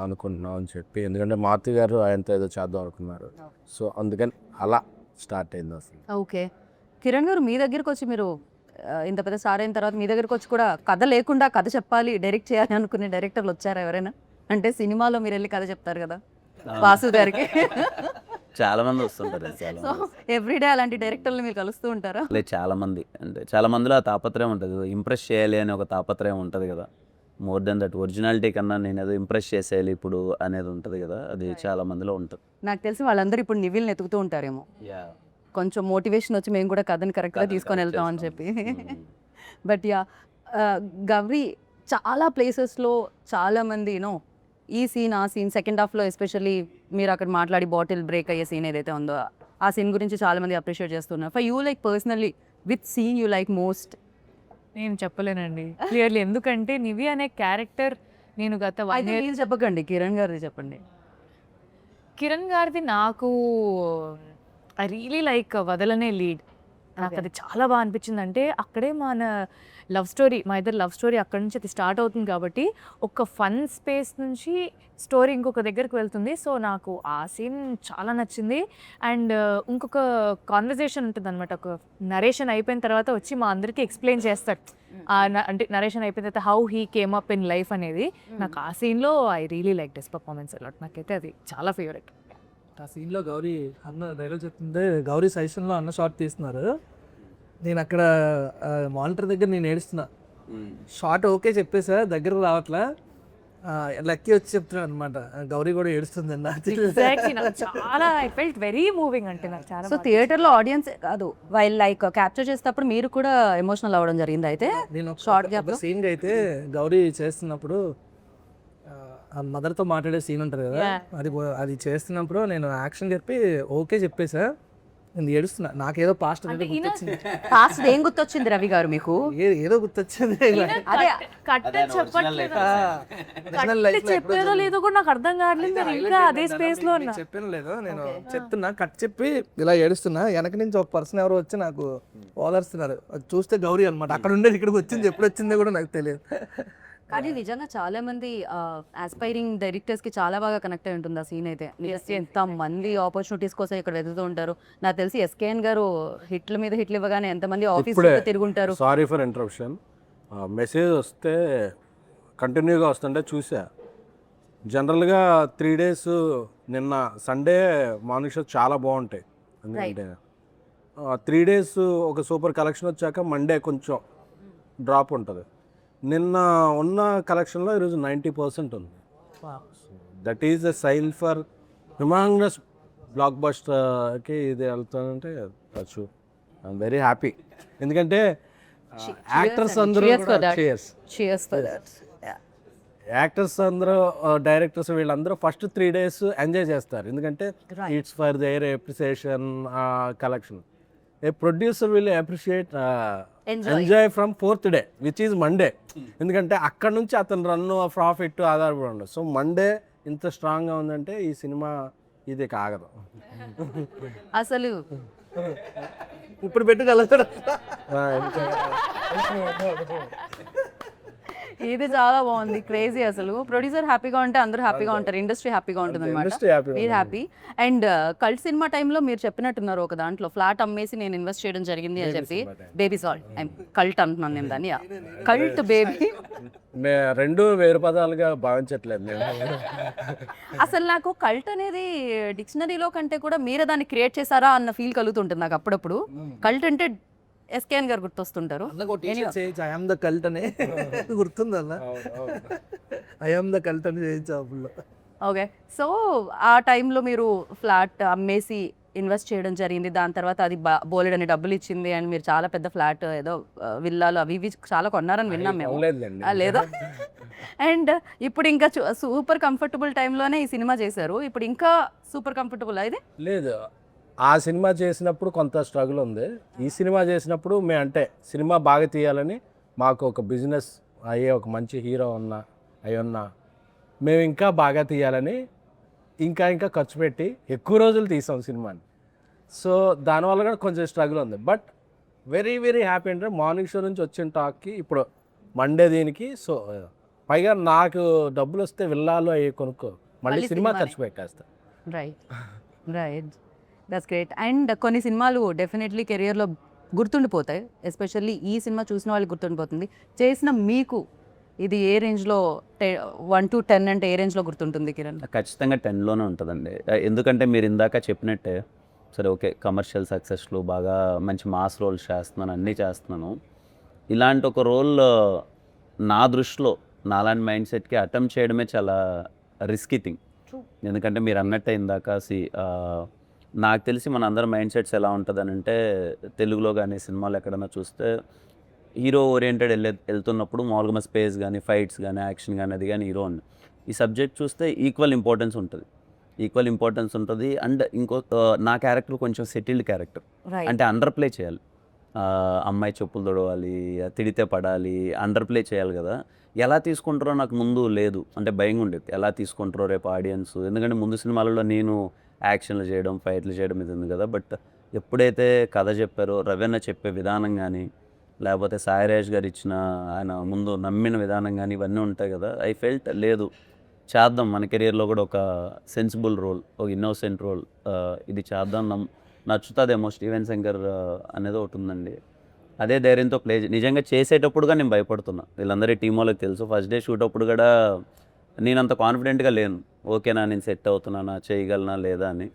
అనుకుంటున్నాం అని చెప్పి, ఎందుకంటే మారుతి గారు ఆయనతో ఏదో చేద్దాం అనుకున్నారు. సో అందుకని అలా స్టార్ట్ అయింది అసలు. ఓకే. కిరణ్ గారు మీ దగ్గరికి వచ్చి, మీరు ఇంత పెద్ద స్టార్ అయిన తర్వాత మీ దగ్గరికి వచ్చి కూడా కథ లేకుండా కథ చెప్పాలి, డైరెక్ట్ చేయాలి అనుకునే డైరెక్టర్లు వచ్చారా ఎవరైనా? అంటే సినిమాలో మీరు వెళ్ళి కథ చెప్తారు కదా వాసు గారికి, చాలా మంది వస్తుంటారు. సో ఎవ్రీడే అలాంటి డైరెక్టర్లు మీరు కలుస్తూ ఉంటారా? లేదు, చాలా మంది, అంటే చాలా మందిలో ఆ తాపత్రయం ఉంటుంది, ఇంప్రెస్ చేయాలి అని ఒక తాపత్రయం ఉంటుంది కదా. మోర్ దెన్ దట్ ఒరిజినాలిటీ కన్నా నేను ఏదో ఇంప్రెస్ చేసేయాలి ఇప్పుడు అనేది ఉంటుంది కదా, అది చాలా మందిలో ఉంటుంది. నాకు తెలిసి వాళ్ళందరూ ఇప్పుడు నివిల్ని ఎతుకుతూ ఉంటారేమో, కొంచెం మోటివేషన్ వచ్చి మేము కూడా కథని కరెక్ట్గా తీసుకొని వెళ్తాం అని చెప్పి. బట్ యా, గౌరీ చాలా ప్లేసెస్లో చాలామంది యూనో ఈ సీన్ ఆ సీన్ సెకండ్ హాఫ్లో ఎస్పెషల్లీ మీరు అక్కడ మాట్లాడి బాటిల్ బ్రేక్ అయ్యే సీన్ ఏదైతే ఉందో ఆ సీన్ గురించి చాలామంది అప్రిషియేట్ చేస్తున్నారు. For you like personally with scene you like most? నేను చెప్పలేనండి క్లియర్లీ, ఎందుకంటే నివి అనే క్యారెక్టర్ నేను గత 1 year మీరు చెప్పకండి, కిరణ్ గారిది చెప్పండి. కిరణ్ గారిది నాకు ఐ రియలీ లైక్ వదలనే లీడ్. నాకు అది చాలా బాగా అనిపించింది. అంటే అక్కడే మన లవ్ స్టోరీ, మా ఇద్దరు లవ్ స్టోరీ అక్కడ నుంచి అది స్టార్ట్ అవుతుంది కాబట్టి ఒక ఫన్ స్పేస్ నుంచి స్టోరీ ఇంకొక దగ్గరికి వెళ్తుంది. సో నాకు ఆ సీన్ చాలా నచ్చింది. అండ్ ఇంకొక కాన్వర్జేషన్ ఉంటుంది అనమాట, ఒక నరేషన్ అయిపోయిన తర్వాత వచ్చి మా అందరికీ ఎక్స్ప్లెయిన్ చేస్తాడు. అంటే నరేషన్ అయిపోయిన తర్వాత how he came up in life అనేది నాకు ఆ సీన్లో I really like this performance a lot. నాకైతే అది చాలా ఫేవరెట్. ఆ సీన్లో గౌరీ అన్న డైలాగ్ చెప్తుంటే గౌరీ సజెషన్లో అన్న షార్ట్ తీస్తున్నారు. నేను అక్కడ మానిటర్ దగ్గర నేను ఏడుస్తున్నా. షార్ట్ ఓకే చెప్పేసా, దగ్గర రావట్లా, లక్కీ వచ్చి చెప్తున్నాడు అనమాట గౌరీ కూడా ఏడుస్తుంది అన్న. ఎగ్జాక్ట్లీ, నాకు చాలా ఐ ఫెల్ట్ వెరీ మూవింగ్. అంటే నాకు చాలా సో థియేటర్లో ఆడియన్స్ కాదు, వైల్ లైక్ క్యాప్చర్ చేసేటప్పుడు మీరు కూడా ఎమోషనల్ అవ్వడం జరిగింది అయితే? నేను షార్ట్ ఒక సీన్కి అయితే గౌరీ చేస్తున్నప్పుడు ఆ మదర్తో మాట్లాడే సీన్ ఉంటుంది కదా, అది చేస్తున్నప్పుడు నేను యాక్షన్ చెప్పి ఓకే చెప్పేసా, నేను ఏడుస్తున్నా. నాకేదో పాస్ట్ గుర్తొచ్చింది. పాస్ట్ ఏం గుర్తొచ్చింది రవి గారు మీకు? ఏదో గుర్తొచ్చింది. అదే చెప్పేదో లేదో కూడా నాకు అర్థం కావట్లేదు. నేను ఇంకా అదే స్పేస్ లో ఉన్నా. చెప్పాను లేదో, నేను చెప్తున్నా కట్ చెప్పి ఇలా ఏడుస్తున్నా. వెనక నుంచి ఒక పర్సన్ ఎవరో వచ్చి నాకు ఓదార్స్తున్నారు. అది చూస్తే గౌరీ అనమాట. అక్కడ ఉండేది ఇక్కడికి వచ్చింది, ఎప్పుడు వచ్చిందో కూడా నాకు తెలియదు. కానీ నిజంగా చాలా మంది ఆస్పైరింగ్ డైరెక్టర్స్ కి చాలా బాగా కనెక్ట్ అయి ఉంటుంది ఆ సీన్ అయితే. ఎంత మంది ఆపర్చునిటీస్ కోసం ఇక్కడ వెతుకుతూ ఉంటారు. నాకు తెలిసి ఎస్కేఎన్ గారు హిట్ల మీద హిట్లు ఇవ్వగానే ఎంతమంది ఆఫీస్ తిరుగుంటారు. Sorry for interruption. మెసేజ్ వస్తే కంటిన్యూగా వస్తుంటే చూసా. జనరల్గా 3 days నిన్న సండే మార్నింగ్ షో చాలా బాగుంటాయి. ఎందుకంటే 3 days ఒక సూపర్ కలెక్షన్ వచ్చాక మండే కొంచెం డ్రాప్ ఉంటుంది. నిన్న ఉన్న కలెక్షన్లో ఈరోజు 90% ఉంది. That is a sign for humongous బ్లాక్ బస్టర్కి ఇది వెళ్తానంటే వచ్చు. I'm very happy. ఎందుకంటే యాక్టర్స్ అందరూ యాక్టర్స్ అందరూ డైరెక్టర్స్ వీళ్ళందరూ ఫస్ట్ 3 days ఎంజాయ్ చేస్తారు. ఎందుకంటే it's for their appreciation collection. A producer will appreciate enjoy from 4th day which is Monday. ఎందుకంటే అక్కడ నుంచి అతను రన్ను ప్రాఫిట్ ఆధారపడి ఉండదు. సో మండే ఇంత స్ట్రాంగ్గా ఉందంటే ఈ సినిమా ఇది కాగదు అసలు. ఇప్పుడు పెట్టుకెళ్తాడు. ఇది చాలా బాగుంది, క్రేజీ. అసలు ప్రొడ్యూసర్ హ్యాపీగా ఉంటే అందరూ హ్యాపీగా ఉంటారు, ఇండస్ట్రీ హ్యాపీగా ఉంటుంది అనమాట. మీరు హ్యాపీ. అండ్ కల్ట్ సినిమా టైంలో మీరు చెప్పినట్టున్నారు ఒక దాంట్లో ఫ్లాట్ అమ్మేసి నేను ఇన్వెస్ట్ చేయడం జరిగింది అని చెప్పి. బేబీ సాల్ట్ కల్ట్ అంటున్నాను నేను దాన్ని. కల్ట్ బేబీ రెండు వేరు పదాలుగా భావించట్లేదు నేను. అసలు నాకు కల్ట్ అనేది డిక్షనరీలో కంటే కూడా మీరే దాన్ని క్రియేట్ చేశారా అన్న ఫీల్ కలుగుతుంటుంది నాకు అప్పుడప్పుడు. కల్ట్ అంటే ఎస్కేఎన్ గారు గుర్తొస్తుంటారు. ఐఎమ్ ద కల్ట్ అనే గుర్తుంది అన్న. ఐఎమ్ ద కల్ట్ అని చేయించాపుల్లో. ఓకే, సో ఆ టైంలో మీరు ఫ్లాట్ అమ్మేసి ఇన్వెస్ట్ చేయడం జరిగింది. దాని తర్వాత అది బోలెడని డబ్బులు ఇచ్చింది. అండ్ మీరు చాలా పెద్ద ఫ్లాట్ ఏదో విల్లాలు అవి ఇవి చాలా కొన్నారని విన్నాం మేము, లేదా? అండ్ ఇప్పుడు ఇంకా సూపర్ కంఫర్టబుల్ టైంలోనే ఈ సినిమా చేశారు. ఇప్పుడు ఇంకా సూపర్ కంఫర్టబుల్ అయితే లేదు. ఆ సినిమా చేసినప్పుడు కొంత స్ట్రగుల్ ఉంది. ఈ సినిమా చేసినప్పుడు మేము అంటే సినిమా బాగా తీయాలని మాకు ఒక బిజినెస్ అయ్యే ఒక మంచి హీరో ఉన్నా మేము ఇంకా బాగా తీయాలని ఇంకా ఖర్చు పెట్టి ఎక్కువ రోజులు తీసాం సినిమాని. సో దానివల్ల కూడా కొంచెం స్ట్రగుల్ ఉంది. బట్ వెరీ వెరీ హ్యాపీ అంటే మార్నింగ్ షో నుంచి వచ్చిన టాక్కి ఇప్పుడు మండే దీనికి. సో పైగా నాకు డబ్బులు వస్తే విల్లాలు అవి కొనుక్కో మళ్ళీ సినిమా ఖర్చు పెట్టేస్తా. Right, that's great. అండ్ కొన్ని సినిమాలు డెఫినెట్లీ కెరియర్లో గుర్తుండిపోతాయి. ఎస్పెషల్లీ ఈ సినిమా చూసిన వాళ్ళకి గుర్తుండిపోతుంది. చేసిన మీకు ఇది ఏ రేంజ్లో 1 to 10 అంటే ఏ రేంజ్లో గుర్తుంటుంది కిరణ్? ఖచ్చితంగా 10లోనే ఉంటుందండి. ఎందుకంటే మీరు ఇందాక చెప్పినట్టే సరే ఓకే కమర్షియల్ సక్సెస్లు బాగా మంచి మాస్ రోల్స్ చేస్తున్నాను, అన్నీ చేస్తున్నాను. ఇలాంటి ఒక రోల్ నా దృష్టిలో నాలాంటి మైండ్ సెట్కి అటెంప్ట్ చేయడమే చాలా రిస్కీ థింగ్. ఎందుకంటే మీరు అన్నట్టే ఇందాక నాకు తెలిసి మన అందరం మైండ్ సెట్స్ ఎలా ఉంటుందని అంటే, తెలుగులో కానీ సినిమాలు ఎక్కడైనా చూస్తే హీరో ఓరియంటెడ్ వెళ్తున్నప్పుడు మామూలుగా స్పేస్ కానీ ఫైట్స్ కానీ యాక్షన్ కానీ అది కానీ హీరో ఉంది. ఈ సబ్జెక్ట్ చూస్తే ఈక్వల్ ఇంపార్టెన్స్ ఉంటుంది. అండ్ నా క్యారెక్టర్ కొంచెం సెటిల్డ్ క్యారెక్టర్, రైట్ అంటే అండర్ ప్లే చేయాలి. అమ్మాయి చెప్పులు తొడవాలి, తిడితే పడాలి, అండర్ ప్లే చేయాలి కదా. ఎలా తీసుకుంటారో నాకు ముందు లేదు, అంటే భయంగా ఉండేది ఎలా తీసుకుంటారో రేపు ఆడియన్స్. ఎందుకంటే ముందు సినిమాలలో నేను యాక్షన్లు చేయడం ఫైట్లు చేయడం ఇది ఉంది కదా. బట్ ఎప్పుడైతే కథ చెప్పారో, రవీణ చెప్పే విధానం కానీ, లేకపోతే సాయిరాజ్ గారు ఇచ్చిన ఆయన ముందు నమ్మిన విధానం కానీ ఇవన్నీ ఉంటాయి కదా. ఐ ఫెల్ట్ లేదు చేద్దాం, మన కెరియర్లో కూడా ఒక సెన్సిబుల్ రోల్, ఒక ఇన్నోసెంట్ రోల్ ఇది చేద్దాం, నచ్చుతుందేమో స్టీవెన్ శంకర్ అనేది ఒకటి ఉందండి. అదే ధైర్యంతో నిజంగా చేసేటప్పుడుగా నేను భయపడుతున్నా. వీళ్ళందరి టీం వాళ్ళకి తెలుసు. ఫస్ట్ డే షూట్ అప్పుడు కూడా నేను అంత కాన్ఫిడెంట్గా లేను, ఓకేనా నేను సెట్ అవుతున్నానా, చేయగలనా లేదా అని.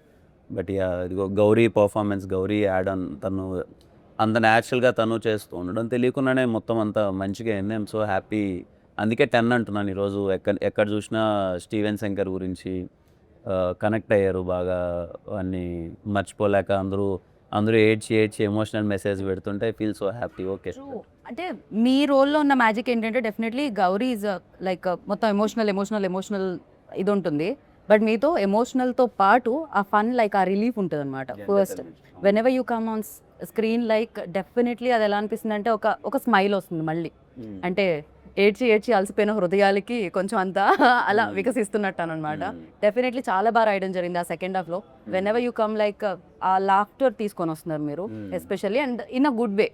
బట్ ఇదిగో Gauri performance, Gauri add on, తను అంత న్యాచురల్గా తను చేస్తూ ఉండడం తెలియకుండానే మొత్తం అంతా మంచిగా అయింది. I'm so happy. అందుకే 10 అంటున్నాను ఈరోజు. ఎక్కడ చూసినా స్టీవెన్ శంకర్ గురించి కనెక్ట్ అయ్యారు బాగా, అన్నీ మర్చిపోలేక అందరూ ఏడ్చి ఎమోషనల్ మెసేజ్ పెడుతుంటే I feel so happy. Okay, అంటే మీ రోల్లో ఉన్న మ్యాజిక్ ఏంటంటే డెఫినెట్లీ గౌరీ ఈజ్ లైక్ మొత్తం ఎమోషనల్ ఇది ఉంటుంది. బట్ మీతో ఎమోషనల్తో పాటు ఆ ఫన్ లైక్ ఆ రిలీఫ్ ఉంటుంది అనమాట. First when ever you come on screen like definitely అది ఎలా అనిపిస్తుంది అంటే ఒక స్మైల్ వస్తుంది మళ్ళీ. అంటే ఏడ్చి అలసిపోయిన హృదయాలకి కొంచెం అంతా అలా వికసిస్తున్నట్టు అనమాట. డెఫినెట్లీ చాలా బాగా రాయడం జరిగింది ఆ సెకండ్ హాఫ్లో. When ever you come like ఆ లాఫ్టర్ తీసుకొని వస్తున్నారు మీరు especially, and in a good way.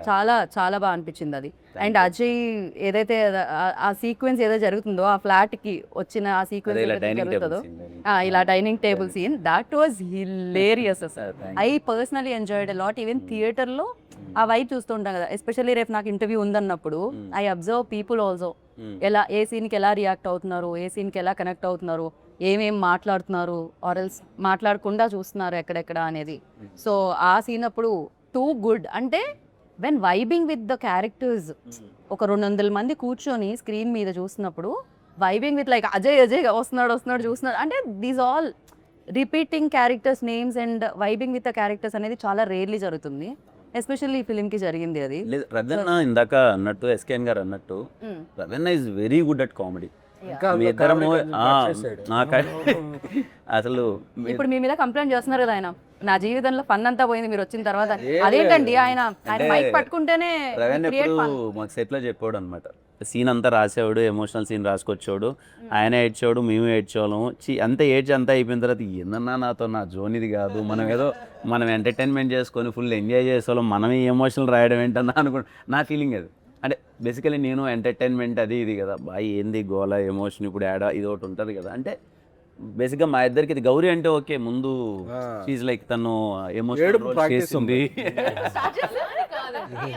చాలా చాలా బాగా అనిపించింది అది. అండ్ అజయ్ ఏదైతే ఆ సీక్వెన్స్ ఏదో జరుగుతుందో, ఆ ఫ్లాట్ కి వచ్చిన ఆ సీక్వెన్స్ జరుగుతుందో, ఇలా dining table scene, that was hilarious. I personally enjoyed a lot. Even థియేటర్లో ఆ వైబ్ చూస్తుంటాం కదా, ఎస్పెషల్లీ రేపు నాకు ఇంటర్వ్యూ ఉందన్నప్పుడు ఐ అబ్జర్వ్ పీపుల్ ఆల్సో, ఎలా ఏ సీన్కి ఎలా రియాక్ట్ అవుతున్నారు, ఏ సీన్కి ఎలా కనెక్ట్ అవుతున్నారు, ఏమేం మాట్లాడుతున్నారు, ఆర్ఎల్స్ మాట్లాడకుండా చూస్తున్నారు ఎక్కడెక్కడ అనేది. సో ఆ సీన్ అప్పుడు టూ గుడ్. అంటే when vibing with the characters, ఒక 200 మంది కూర్చొని స్క్రీన్ మీద చూస్తున్నప్పుడు వైబింగ్ విత్ లైక్ అజయ్ వస్తున్నాడు చూస్తున్నాడు అంటే these all repeating characters names and vibing with the characters అనేది చాలా రేర్లీ జరుగుతుంది. ఎస్పెషల్లీ ఈ ఫిలింకి జరిగింది అది. రవీణ ఇందాక అన్నట్టు, ఎస్కేఎన్ గారు అన్నట్టు, Raveena is very good at comedy. మీ ఇద్దరము అసలు ఇప్పుడు మీ మీద కంప్లైంట్ చేస్తున్నారు కదా ఆయన, నా జీవితంలో ఫన్ అంతా పోయింది మీరు వచ్చిన తర్వాత. అదేంటండి ఆయన మైక్ పట్టుకుంటేనే రవీణ ఎప్పుడు మాకు సెట్లో చెప్పాడు అనమాట. సీన్ అంతా రాసేవాడు, ఎమోషనల్ సీన్ రాసుకొచ్చాడు, ఆయన ఏడ్చేవాడు, మేము ఏడ్చేవాళ్ళము. అంతా అంతా అయిపోయిన తర్వాత ఏందన్నా నాతో నా జోన్ ఇది కాదు, మనం ఎంటర్టైన్మెంట్ చేసుకొని ఫుల్ ఎంజాయ్ చేసేవాళ్ళం, మనమే ఎమోషనల్ రాయడం ఏంటన్నా అనుకుంటా. నా ఫీలింగ్ అది. అంటే బేసికలీ నేను ఎంటర్టైన్మెంట్ అది ఇది కదా బాయ్, ఏంది గోల ఎమోషన్ ఇప్పుడు యాడ్ ఇది ఒకటి ఉంటుంది కదా. అంటే బేసిక్గా మా ఇద్దరికి ఇది గౌరీ అంటే ఓకే, ముందు షీజ్ లైక్ తను ఎమోషనల్ చేస్తుంది.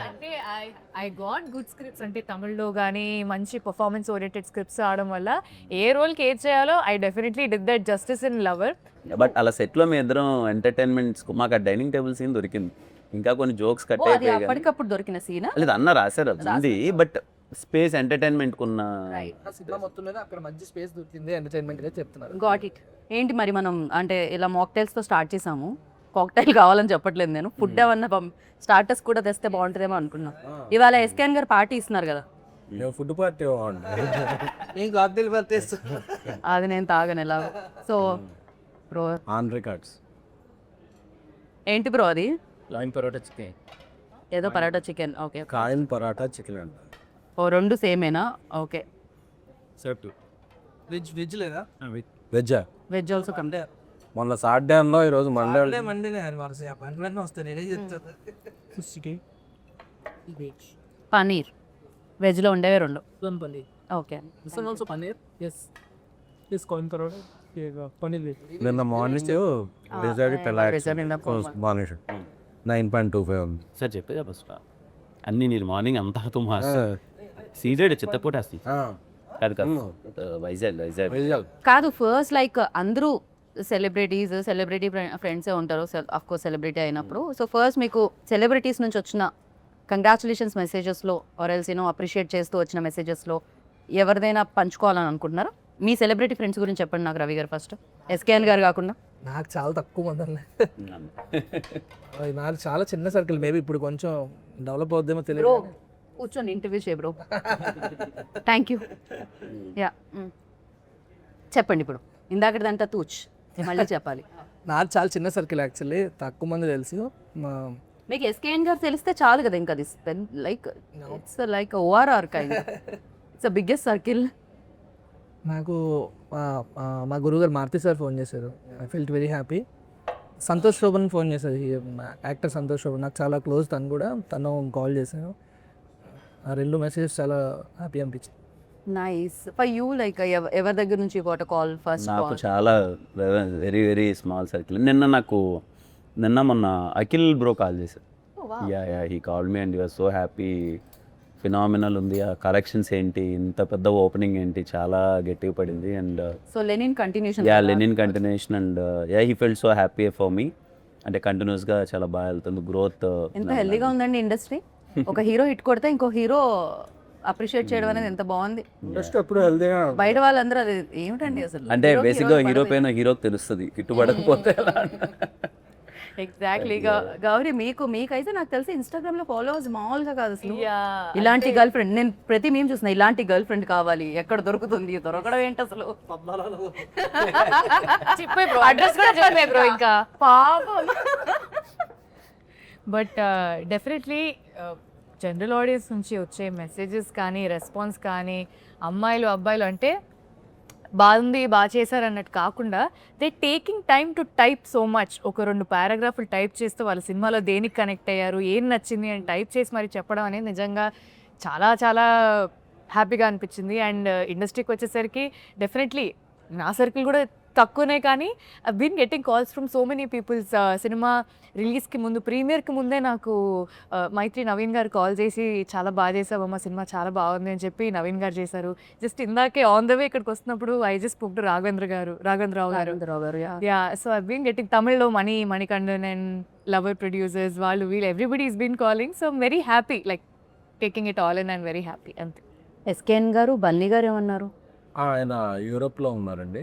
అంటే ఐ గాట్ గుడ్ స్క్రిప్ట్స్, అంటే తమిళ్లో కానీ మంచి పర్ఫార్మెన్స్ ఓరియంటెడ్ స్క్రిప్ట్స్ రావడం వల్ల ఏ రోల్కి ఏది చేయాలో I definitely did that justice in lover. But అలా సెట్లో మీ ఇద్దరం ఎంటర్టైన్మెంట్స్, మాకు ఆ డైనింగ్ టేబుల్ సీన్ దొరికింది, ఇంకా కొన్ని జోక్స్ కట్ అయిపోయాయి. అప్పటికప్పుడు దొరికిన సీన్ లేదు అన్న రాశారు అది, బట్ స్పేస్ ఎంటర్టైన్మెంట్ కున్న సినిమా మొత్తం మీద అక్కడ మంచి స్పేస్ దొరికింది ఎంటర్టైన్మెంట్ గా చెప్తున్నారు. Got it. ఏంటి మరి మనం అంటే ఇలా మాక్టైల్స్తో స్టార్ట్ చేసాము, కాక్టైల్ కావాలని చెప్పట్లేదు నేను, ఫుడ్ ఏమన్నా స్టార్టర్స్ కూడా తెస్తే బాగుంటుందేమో అనుకున్నాం. ఇవాళ ఎస్కేఎన్ గారు పార్టీ ఇస్తున్నారు కదా, ఫుడ్ పార్టీ అది నేను తాగను ఎలా. సో బ్రో ఆన్ రికార్డ్స్ ఏంటి బ్రో అది? లైన్ పరోటా చికెన్, ఏదో paratha chicken. Okay, coin paratha chicken అంట. ఓ రెండు సేమేనా? ఓకే. వెజ్ లేదా? వెజ్జా? Veg also come. మొన్న సాటర్డే అన్నా, ఈరోజు మండే. మండేనే వరుస వస్తాయి, నేనే చెప్తాను. పనీర్ వెజ్లో ఉండేవి రెండు. Paneer. Okay. Also paneer. Yes yes coin parotta paneer veg. నిన్న మార్నింగ్ మార్నింగ్ 9.25 ఉంది సార్ చెప్పేదా ఫస్ట్ అన్నీ నేను మార్నింగ్ అంతా సీజెడ్ చిత్తకోటేస్తాయి కాదు కాదు వైజాగ్ కాదు. ఫస్ట్ లైక్ అందరూ సెలబ్రిటీ ఫ్రెండ్సే ఉంటారు ఆఫ్ కోర్స్ సెలబ్రిటీ అయినప్పుడు. సో ఫస్ట్ మీకు సెలబ్రిటీస్ నుంచి వచ్చిన కంగ్రాచులేషన్స్ మెసేజెస్లో ఆర్ ఎల్స్ అప్రిషియేట్ చేస్తూ వచ్చిన మెసేజెస్లో ఎవరిదైనా పంచుకోవాలని అనుకుంటున్నారా? మీ సెలబ్రిటీ ఫ్రెండ్స్ గురించి చెప్పండి నాకు, రవి గారు ఫస్ట్. ఎస్కేఎన్ గారు కాకుండా. నాకు చాలా తక్కువ మంది ఉన్నాయి. నాకు చాలా చిన్న సర్కిల్, మేబీ ఇప్పుడు కొంచెం డెవలప్ అవుద్దేమో బ్రో తెలియదు. కూర్చొని ఇంటర్వ్యూ చేయ బ్రో. Thank you. యా చెప్పండి ఇప్పుడు. ఇందాకటిదంతా తూచ్, మళ్ళీ చెప్పాలి. నాకు చాలా చిన్న సర్కిల్ యాక్చువల్లీ, తక్కువ మంది తెలుసు. మీకు ఎస్కేఎన్ గారు తెలిస్తే చాలు కదా, ఇంకా అది like it's like ORR kind, it's biggest circle. నాకు మా గురువుగారు మారుతి సార్ ఫోన్ చేశారు. I felt very happy. Santosh Sobhan phone చేశారు, యాక్టర్ సంతోష్ శోభన్, నాకు చాలా క్లోజ్. తను కాల్ చేశాను. ఆ 2 మెసేజెస్ చాలా హ్యాపీ అనిపించింది. నైస్. ఫర్ యూ లైక్ ఎవరి దగ్గర నుంచి వాట్ కాల్ ఫస్ట్? నాకు చాలా వెరీ వెరీ స్మాల్ సర్కిల్. నిన్న మొన్న అఖిల్ బ్రో కాల్ చేశారు. Yeah he call me and you are so happy, phenomenal ఉంది, ఆ కలెక్షన్స్ ఏంటి, ఇంత పెద్ద ఓపెనింగ్ ఏంటి, చాలా గట్టిగా పడింది. And so Lenin continuation. Lenin continuation. And he felt so happy for me. అంటే కంటిన్యూస్గా చాలా బాగా వెళ్తుంది గ్రోత్. ఎంత హెల్దీగా ఉందండి ఇండస్ట్రీ. ఒక హీరో హిట్ కొడితే ఇంకో హీరో అప్రిషియేట్ చేయడం అనేది ఎంత బాగుంది. ఇండస్ట్రీ ఎప్పుడు హెల్దీగా బయట వాళ్ళందరూ అది ఏమిటండి అసలు. అంటే బేసిక్గా హీరో పైన హీరోకి తెలుస్తుంది, హిట్టుపడకపోతే ఎగ్జాక్ట్లీ. గౌరీ మీకైతే నాకు తెలిసి ఇన్స్టాగ్రామ్ లో ఫాలోవర్స్ మామూలుగా కాదు అసలు. Yeah, ఇలాంటి గర్ల్ ఫ్రెండ్ నేను ప్రతి మేము చూసిన, ఇలాంటి గర్ల్ ఫ్రెండ్ కావాలి, ఎక్కడ దొరుకుతుంది, దొరకడం ఏంటి అసలు. చెప్పే బ్రో, అడ్రస్ కూడా చెప్పే బ్రో ఇంకా పాపం. బట్ డెఫినెట్లీ జనరల్ ఆడియన్స్ నుంచి వచ్చే మెసేజెస్ కానీ రెస్పాన్స్ కానీ, అమ్మాయిలు అబ్బాయిలు అంటే బాగుంది బాగా చేశారు అన్నట్టు కాకుండా they taking time to type so much. ఒక 2 పారాగ్రాఫ్లు టైప్ చేస్తూ వాళ్ళ సినిమాలో దేనికి కనెక్ట్ అయ్యారు, ఏం నచ్చింది అని టైప్ చేసి మరి చెప్పడం అనేది నిజంగా చాలా చాలా హ్యాపీగా అనిపించింది. అండ్ ఇండస్ట్రీకి వచ్చేసరికి డెఫినెట్లీ నా సర్కిల్ కూడా తక్కువనే, కానీ I been getting calls from so many peoples. సినిమా రిలీజ్కి ముందు, ప్రీమియర్కి ముందే నాకు మైత్రి నవీన్ గారు కాల్ చేసి చాలా బాగా చేసావమ్మా, సినిమా చాలా బాగుంది అని చెప్పి నవీన్ గారు చేశారు. జస్ట్ ఇందాకే ఆన్ ద వే ఇక్కడికి వస్తున్నప్పుడు I just spoke to Raghavendra Rao గారు. Yeah, so I been getting తమిళ్లో మణికండన్ అండ్ లవర్ ప్రొడ్యూసర్స్, వాళ్ళు వీళ్ళు everybody is been calling. So I'm very happy, like taking it all and I'm very happy. అంతే. SKN గారు, బన్నీ గారు ఏమన్నారు? ఆయన యూరోప్లో ఉన్నారండి,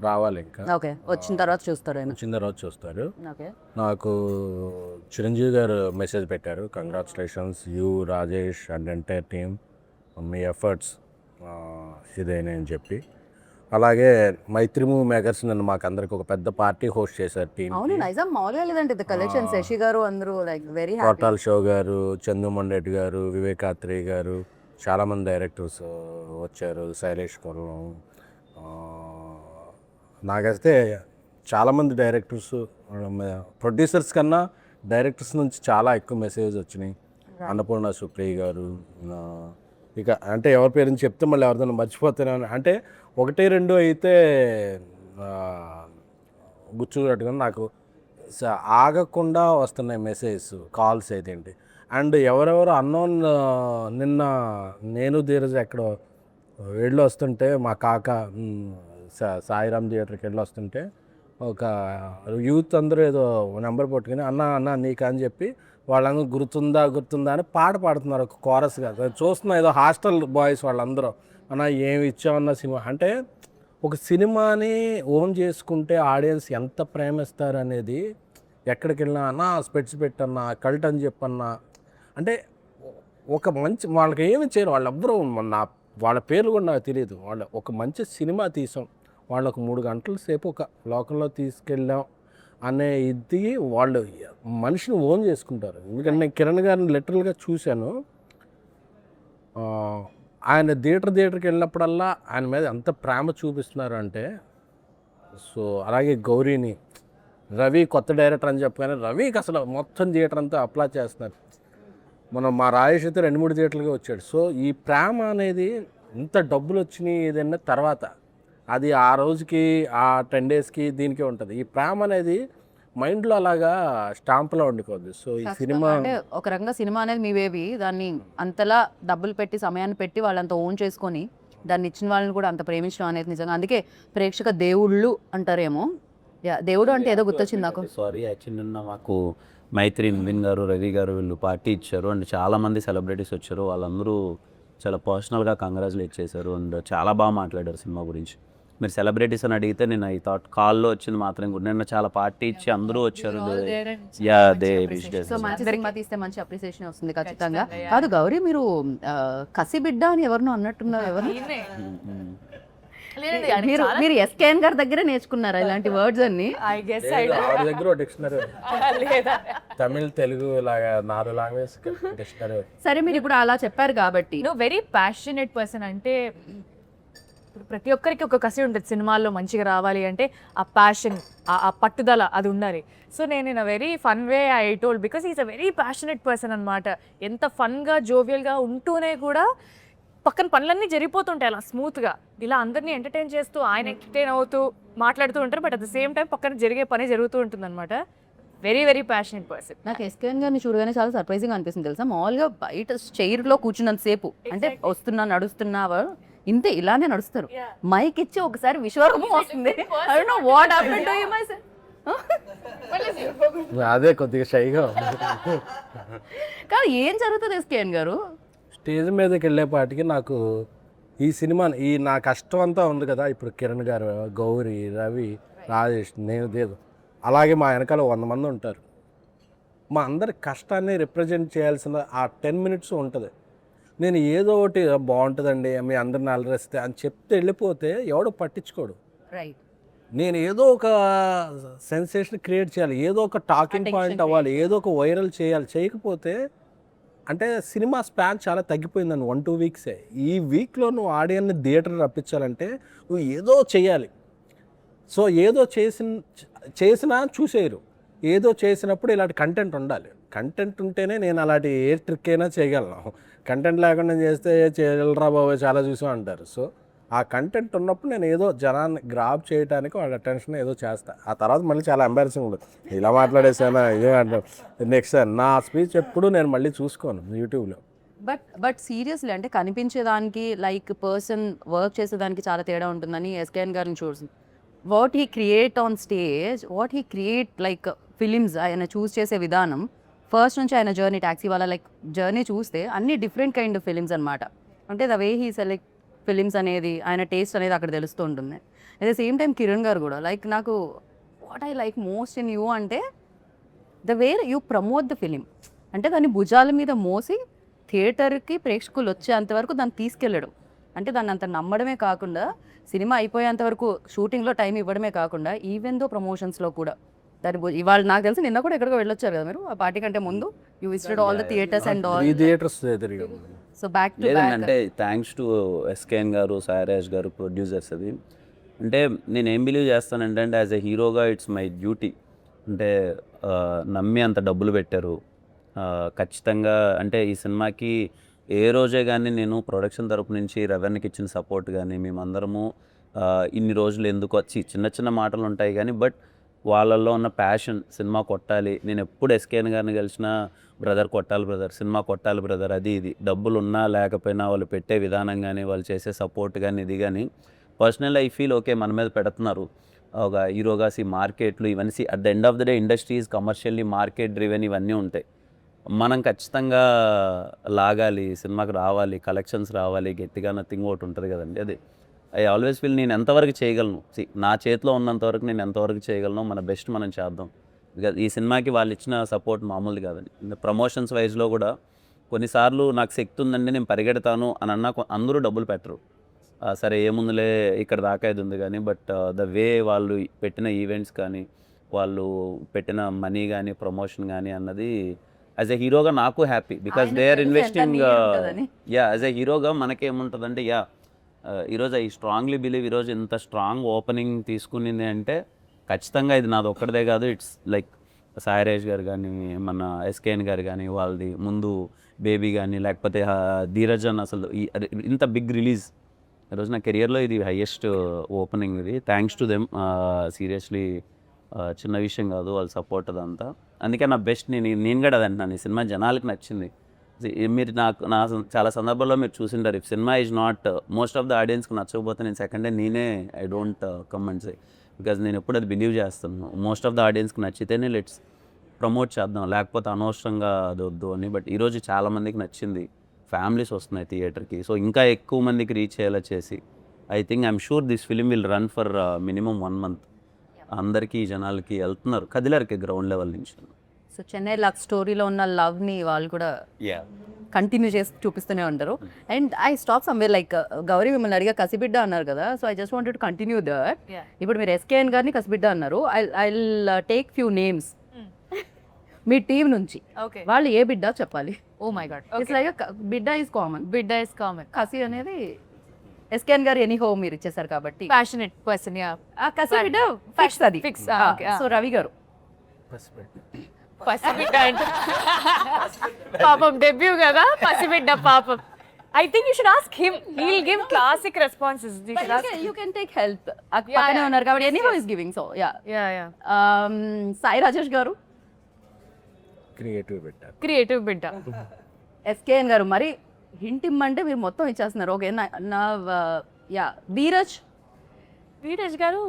రావాలి ఇంకా. ఓకే, వచ్చిన తర్వాత చూస్తారు ఆయన. వచ్చిన తర్వాత చూస్తారు. ఓకే. నాకు చిరంజీవి గారు మెసేజ్ పెట్టారు, congratulations you Rajesh and entire team, మీ ఎఫర్ట్స్ ఇదేనే అని చెప్పి. అలాగే మైత్రి మూవీ మేకర్స్ నన్ను మాకు అందరికి ఒక పెద్ద పార్టీ హోస్ట్ చేశారు టీమ్. అవును, నైజాం మామూలుగా లేదంటే ద కలెక్షన్. శశి గారు అందరూ లైక్ వెరీ హ్యాపీ. కోటాల్ షో గారు, చందుమండెడ్డి గారు, వివేకాత్రి గారు, చాలామంది డైరెక్టర్స్ వచ్చారు, శైలేష్ కొల్లం. నాకైతే చాలామంది డైరెక్టర్స్, ప్రొడ్యూసర్స్ కన్నా డైరెక్టర్స్ నుంచి చాలా ఎక్కువ మెసేజ్ వచ్చినాయి. అన్నపూర్ణ సుప్రియ గారు, ఇక అంటే ఎవరి పేరు చెప్తే మళ్ళీ ఎవరిదైనా మర్చిపోతాను. అంటే 1-2 అయితే గుర్తున్నట్టుగా నాకు ఆగకుండా వస్తున్నాయి మెసేజ్, కాల్స్ అయితే ఏంటి. అండ్ ఎవరెవరు అన్నోన్, నిన్న నేను ధీరజ్ ఎక్కడో వెళ్ళి వస్తుంటే, మా కాక సాయిరామ్ థియేటర్కి వెళ్ళి వస్తుంటే ఒక యూత్ అందరూ ఏదో నెంబర్ పట్టుకుని అన్న నీకు అని చెప్పి వాళ్ళందరూ గుర్తుందా అని పాట పాడుతున్నారు, ఒక కోరస్గా. చూస్తున్నా ఏదో హాస్టల్ బాయ్స్ వాళ్ళందరూ, అన్న ఏమి ఇచ్చామన్న సినిమా. అంటే ఒక సినిమాని ఓన్ చేసుకుంటే ఆడియన్స్ ఎంత ప్రేమిస్తారు అనేది ఎక్కడికి వెళ్ళినా, అన్న స్పెట్స్ పెట్టన్నా, కల్ట్ అని చెప్పన్నా, అంటే ఒక మంచి వాళ్ళకి ఏమి చేయరు. వాళ్ళెవ్వరూ వాళ్ళ పేర్లు కూడా నాకు తెలియదు. వాళ్ళ ఒక మంచి సినిమా తీసాం, వాళ్ళకు 3 గంటల సేపు ఒక లోకంలో తీసుకెళ్ళాం అనే ఇది వాళ్ళు మనిషిని ఓన్ చేసుకుంటారు. ఎందుకంటే నేను కిరణ్ గారిని లిటరల్గా చూశాను. ఆయన థియేటర్కి వెళ్ళినప్పుడల్లా ఆయన మీద ఎంత ప్రేమ చూపిస్తున్నారు అంటే. సో అలాగే గౌరీని, రవి కొత్త డైరెక్టర్ అని చెప్పగానే రవికి అసలు మొత్తం థియేటర్ అంతా అప్లై చేస్తున్నారు. మనం మా రాజేష్ అయితే 2-3 థియేటర్లుగా వచ్చాడు. సో ఈ ప్రేమ అనేది ఇంత డబ్బులు వచ్చినాయి ఏదైనా తర్వాత అది ఆ రోజుకి, ఆ 10 డేస్కి దీనికే ఉంటుంది. ఈ ప్రేమ అనేది మైండ్లో అలాగా స్టాంప్లో ఉండిపోద్ది. సో ఈ సినిమా అంటే ఒక రకంగా సినిమా అనేది మీ బేబీ, దాన్ని అంతలా డబ్బులు పెట్టి సమయాన్ని పెట్టి వాళ్ళంతా ఓన్ చేసుకొని దాన్ని ఇచ్చిన వాళ్ళని కూడా అంత ప్రేమించడం అనేది నిజంగా, అందుకే ప్రేక్షక దేవుళ్ళు అంటారేమో. దేవుడు అంటే ఏదో గుర్తొచ్చింది నాకు. సారీ, యాక్చువల్లీ నిన్న మాకు మైత్రి, నవీన్ గారు, రవి గారు వీళ్ళు పార్టీ ఇచ్చారు. అండ్ చాలామంది సెలబ్రిటీస్ వచ్చారు. వాళ్ళందరూ చాలా పర్సనల్గా కంగ్రాచులేట్ చేశారు అండ్ చాలా బాగా మాట్లాడారు సినిమా గురించి. మీరు సెలబ్రిటీస్ అని అడిగితే నేను ఐ థాట్ కాల్లో వచ్చింది మాత్రం కూడా నిన్న చాలా పార్టీ ఇచ్చి అందరూ వచ్చారు. యా దే సో మంచి సినిమా తీస్తే మంచి అప్రిసియేషన్ వస్తుంది ఖచ్చితంగా. కాదు గౌరీ, మీరు కసి బిడ్డ అని ఎవరినో అన్నట్టున్నారు. ఎవరు మీరు ఎస్కేఎన్ గారి దగ్గర నేర్చుకున్నారా ఇలాంటి వర్డ్స్ అన్ని? ఐ గెస్ ఆవిడ దగ్గర డిక్షనరీ తమిళ్ తెలుగు లాగా 4 లాంగ్వేజ్ డిక్షనరీ. సరే, మీరు ఇప్పుడు అలా చెప్పారు కాబట్టి వెరీ ప్యాషనేట్ పర్సన్. అంటే ఇప్పుడు ప్రతి ఒక్కరికి ఒక కసి ఉంటుంది సినిమాల్లో మంచిగా రావాలి అంటే, ఆ ప్యాషన్, ఆ పట్టుదల అది ఉండాలి. సో నేను in a very fun way I told because is a very passionate person అనమాట. ఎంత ఫన్గా జోవియల్గా ఉంటూనే కూడా పక్కన పనులన్నీ జరిగిపోతుంటాయి అలా స్మూత్గా. ఇలా అందరినీ ఎంటర్టైన్ చేస్తూ ఆయన ఎంటర్టైన్ అవుతూ మాట్లాడుతూ ఉంటారు. But at the same time పక్కన జరిగే పని జరుగుతూ ఉంటుంది అనమాట. Very very passionate person. నాకు ఎస్కేఎన్ గారిని చూడగానే చాలా సర్ప్రైజింగ్ అనిపిస్తుంది తెలుసా. మామూలుగా బయట చైర్లో కూర్చున్నంత సేపు అంటే వస్తున్నా నడుస్తున్నావా ఇంతే ఇలానే నడుస్తారు. మైక్ ఇచ్చి ఒకసారి విశ్వరూపం వస్తుంది. I don't know what happened to him, I said. అదే కొద్దిగా షైగా కానీ ఏం జరుగుతుంది ఎస్కేఎన్ గారు? స్టేజ్ మీదకి వెళ్ళేపాటికి నాకు ఈ సినిమా నా కష్టం అంతా ఉంది కదా. ఇప్పుడు కిరణ్ గారు, గౌరీ, రవి, రాజేష్, నేను దేదు, అలాగే మా వెనకాల 100 మంది ఉంటారు. మా అందరి కష్టాన్ని రిప్రజెంట్ చేయాల్సిన ఆ 10 minutes ఉంటుంది. నేను ఏదో ఒకటి బాగుంటుందండి మీ అందరిని అలరిస్తే అని చెప్తే వెళ్ళిపోతే ఎవడో పట్టించుకోడు. రైట్. నేను ఏదో ఒక సెన్సేషన్ క్రియేట్ చేయాలి, ఏదో ఒక టాకింగ్ పాయింట్ అవ్వాలి, ఏదో ఒక వైరల్ చేయాలి. చేయకపోతే అంటే సినిమా స్పాన్ చాలా తగ్గిపోయిందని 1-2 వీక్సే. ఈ వీక్లో నువ్వు ఆడియన్ని థియేటర్ రప్పించాలంటే నువ్వు ఏదో చేయాలి. సో ఏదో చేసినా చూసేయరు. ఏదో చేసినప్పుడు ఇలాంటి కంటెంట్ ఉండాలి. కంటెంట్ ఉంటేనే నేను అలాంటి ఏ ట్రిక్ అయినా చేయగలను. కంటెంట్ లేకుండా చేస్తే చేయగలరా బాబు చాలా చూసాం అంటారు. సో ఆ కంటెంట్ ఉన్నప్పుడు నేను ఏదో జనాన్ని గ్రాప్ చేయడానికి వాళ్ళ అటెన్షన్ ఏదో చేస్తా. ఆ తర్వాత మళ్ళీ చాలా ఎంబారసింగ్ ఉంటుంది. ఇలా మాట్లాడేసానా ఇదే అంటారు. నెక్స్ట్ నా స్పీచ్ ఎప్పుడు నేను మళ్ళీ చూసుకోను యూట్యూబ్లో. బట్ సీరియస్లీ అంటే కనిపించేదానికి లైక్ పర్సన్ వర్క్ చేసేదానికి చాలా తేడా ఉంటుందని ఎస్కేఎన్ గారిని చూస్తుంది. What he create on stage, what he create like films ఆయన చూస్ చేసే విధానం ఫస్ట్ నుంచి ఆయన జర్నీ, ట్యాక్సీ వాళ్ళ లైక్ జర్నీ చూస్తే అన్ని డిఫరెంట్ కైండ్ ఆఫ్ ఫిలిమ్స్ అనమాట. అంటే the way he select films అనేది, ఆయన టేస్ట్ అనేది అక్కడ తెలుస్తూ ఉంటుంది. At the same time Kiran గారు కూడా లైక్ నాకు what I like most in you అంటే the way you promote the film. అంటే దాన్ని భుజాల మీద మోసి థియేటర్కి ప్రేక్షకులు వచ్చేంతవరకు దాన్ని తీసుకెళ్ళడం. అంటే దాన్ని అంత నమ్మడమే కాకుండా సినిమా అయిపోయేంత వరకు షూటింగ్లో టైం ఇవ్వడమే కాకుండా ఈవెన్ దో ప్రమోషన్స్లో కూడా దాని ఇవాళ నాకు తెలిసి నిన్న కూడా ఎక్కడికో వెళ్ళొచ్చారు కదా మీరు ఆ పార్టీ కంటే ముందు. You visited all the theatres and all. 3 theatres తిరిగాము. సో బ్యాక్ టు లేదండి, అంటే థ్యాంక్స్ టు ఎస్కేఎన్ గారు, సాయిరాజ్ గారు, ప్రొడ్యూసర్స్. అది అంటే నేను ఏం బిలీవ్ చేస్తానంటే యాజ్ ఎ హీరోగా ఇట్స్ మై డ్యూటీ. అంటే నమ్మి అంత డబ్బులు పెట్టారు ఖచ్చితంగా. అంటే ఈ సినిమాకి ఏ రోజే కానీ నేను ప్రొడక్షన్ తరపు నుంచి రెవెన్యూకి ఇచ్చిన సపోర్ట్ కానీ, మేమందరము ఇన్ని రోజులు ఎందుకు వచ్చి చిన్న చిన్న మాటలు ఉంటాయి కానీ బట్ వాళ్ళల్లో ఉన్న ప్యాషన్ సినిమా కొట్టాలి. నేను ఎప్పుడు ఎస్కేఎన్ గారిని కలిసిన బ్రదర్ కొట్టాలి బ్రదర్, సినిమా కొట్టాలి బ్రదర్, అది ఇది డబ్బులు ఉన్నా లేకపోయినా వాళ్ళు పెట్టే విధానం కానీ వాళ్ళు చేసే సపోర్ట్ కానీ ఇది కానీ పర్సనల్ ఐ ఫీల్ ఓకే మన మీద పెడుతున్నారు ఒక హీరోగా. మార్కెట్లు ఇవన్నీ at the end of the day industries commercially market driven ఇవన్నీ ఉంటాయి. మనం ఖచ్చితంగా లాగాలి, సినిమాకి రావాలి, కలెక్షన్స్ రావాలి, గట్టిగా నథింగ్ ఒకటి ఉంటుంది కదండి. అది ఐ ఆల్వేస్ ఫీల్ నేను ఎంతవరకు చేయగలను, నా చేతిలో ఉన్నంతవరకు నేను ఎంతవరకు చేయగలను మన బెస్ట్ మనం చేద్దాం. బికాజ్ ఈ సినిమాకి వాళ్ళు ఇచ్చిన సపోర్ట్ మామూలుది కాదండి. ప్రమోషన్స్ వైజ్లో కూడా కొన్నిసార్లు నాకు శక్తి ఉందండి నేను పరిగెడతాను అని అన్నా అందరూ డబ్బులు పెట్టరు. సరే ఏముందులే ఇక్కడ దాకా ఇది ఉంది కానీ బట్ ద వే వాళ్ళు పెట్టిన ఈవెంట్స్ కానీ వాళ్ళు పెట్టిన మనీ కానీ ప్రమోషన్ కానీ అన్నది యాజ్ ఎ హీరోగా నాకు happy. Because they are investing. Yeah as a హీరోగా మనకేముంటుందంటే ఈరోజు ఐ స్ట్రాంగ్లీ బిలీవ్ ఈరోజు ఇంత స్ట్రాంగ్ ఓపెనింగ్ తీసుకునింది అంటే ఖచ్చితంగా ఇది నాది ఒక్కడిదే కాదు. ఇట్స్ లైక్ సాయిరాజ్ గారు కానీ మన ఎస్కేఎన్ గారు కానీ వాళ్ళది ముందు బేబీ కానీ లేకపోతే ధీరజన్ అసలు ఇంత బిగ్ రిలీజ్ ఈరోజు నా కెరియర్లో ఇది హైయెస్ట్ ఓపెనింగ్. ఇది థ్యాంక్స్ టు దెమ్. సీరియస్లీ చిన్న విషయం కాదు వాళ్ళ సపోర్ట్ అదంతా. అందుకే నా బెస్ట్ నేను కూడా అది అంటున్నాను. ఈ సినిమా జనాలకి నచ్చింది. మీరు నా చాలా సందర్భాల్లో మీరు చూసింటారు if cinema is not most of the ఆడియన్స్కి నచ్చకపోతే నేను సెకండ్ డే నేనే I don't comment say. Because నేను ఎప్పుడు అది బిలీవ్ చేస్తాను మోస్ట్ ఆఫ్ ద ఆడియన్స్కి నచ్చితేనే లెట్స్ ప్రమోట్ చేద్దాం, లేకపోతే అనవసరంగా అది వద్దు అని. బట్ ఈరోజు చాలామందికి నచ్చింది. ఫ్యామిలీస్ వస్తున్నాయి థియేటర్కి. సో ఇంకా ఎక్కువ మందికి రీచ్ అయ్యేలా చేసి I'm sure this film will run for minimum 1 month. అందరికీ జనాలకి వెళ్తున్నారు, కదిలారికి గ్రౌండ్ లెవెల్ నుంచి. సో చెన్నై లవ్ స్టోరీలో ఉన్న లవ్ని వాళ్ళు కూడా కంటిన్యూ చేసి చూపిస్తూనే ఉంటారు. And I stop somewhere like Gauri మిమ్మల్ని అడిగా కసిబిడ్డ అన్నారు కదా, so I just wanted to continue that. ఇప్పుడు మీరు ఎస్కేఎన్ గారిని కసిబిడ్డ అన్నారు. I take few names me team నుంచి. ఓకే, వాళ్ళు ఏ బిడ్డ చెప్పాలి. Oh my God, it's like బిడ్డ ఈజ్ కామన్, బిడ్డ ఇస్ కామన్. కసి అనేది ఎస్కేఎన్ గారు ఎనీ హోమ్ మీరు ఇచ్చేసారు కాబట్టి ప్యాషనెట్ పర్సన్, యా. ఆ కసి బిడ్డ ఫిక్స్ అది Fix, okay, సో రవి గారు పసిబిడ్డ అంటే పాపం డెబ్యూ కదా, పసిబిడ్డ పాపం. I think you should ask him, he will give classic responses. You can take help, పక్కనే ఉన్నారు కాబట్టి any home is giving. So yeah, yeah Sai Rajesh గారు క్రియేటివ్ బిడ్డ. క్రియేటివ్ బిడ్డ. ఎస్కేఎన్ గారు మరి హింట్ ఇమ్మంటే మీరు మొత్తం ఇచ్చేస్తున్నారు. ఓకే నా యా ధీరజ్ వీరేష్ గారు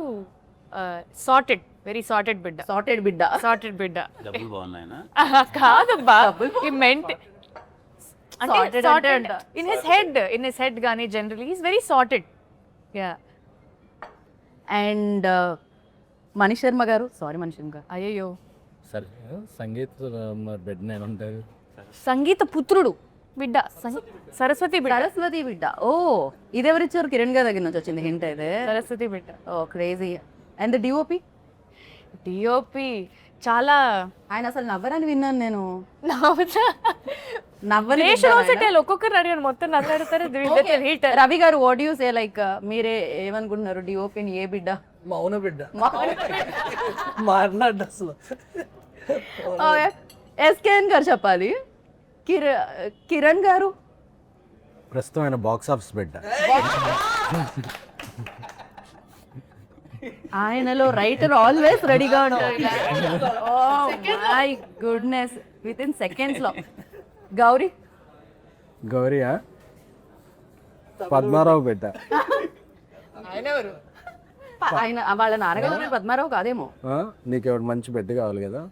సార్టెడ్, వెరీ సార్టెడ్ బిడ్డ. సార్టెడ్ బిడ్డ. సార్టెడ్ బిడ్డ డబ్బులు బాగున్నాయినా? కాదబ్బా, ఈ మెంట్ Sorted అంటే అంట. ఇన్ హిస్ హెడ్ గానీ generally is very sorted. Yeah. And Manish Sharma గారు, సారీ మనీష్ శర్మ గారు, అయ్యో, సరే సంగీత్ బిడ్డ నేను ఉంటాను. సంగీత పుత్రుడు బిడ్డ, సరస్వతి బిడ్డ. సరస్వతి బిడ్డ. ఓ ఇది ఎవరిచ్చారు? కిరణ్ గారి దగ్గర నుంచి వచ్చింది హింట్ అయితే. సరస్వతి బిడ్డ. ఓ క్రేజీ. అండ్ డిఓపి డిఓపి చాలా ఆయన అసలు నవ్వరని విన్నాను నేను. నవ్వుతా. నవ్వని ఒక్కొక్కరు అడిగాను, మొత్తం నవ్వాడుతారు. రవి గారు వాట్ యూ సే, లైక్ మీరే ఏమనుకుంటున్నారు డిఓపిని ఏ బిడ్డ? మౌన బిడ్డ మాట్లాడు అసలు. ఎస్కేఎన్ గారు చెప్పాలి. కిరణ్ గారు ప్రస్తుతం ఆయన బాక్స్ ఆఫీస్ బిడ్డ. ఆయనలో రైటర్ ఆల్వేస్ రెడీగా ఉంటారు. Oh my goodness, within seconds లో. గౌరీ గౌరియా పద్మారావు బిడ్డ. ఆయన వాళ్ళ నాన్నగారు పద్మారావు కాదేమో. నీకు ఎవరు మంచి బిడ్డ కావాలి కదా.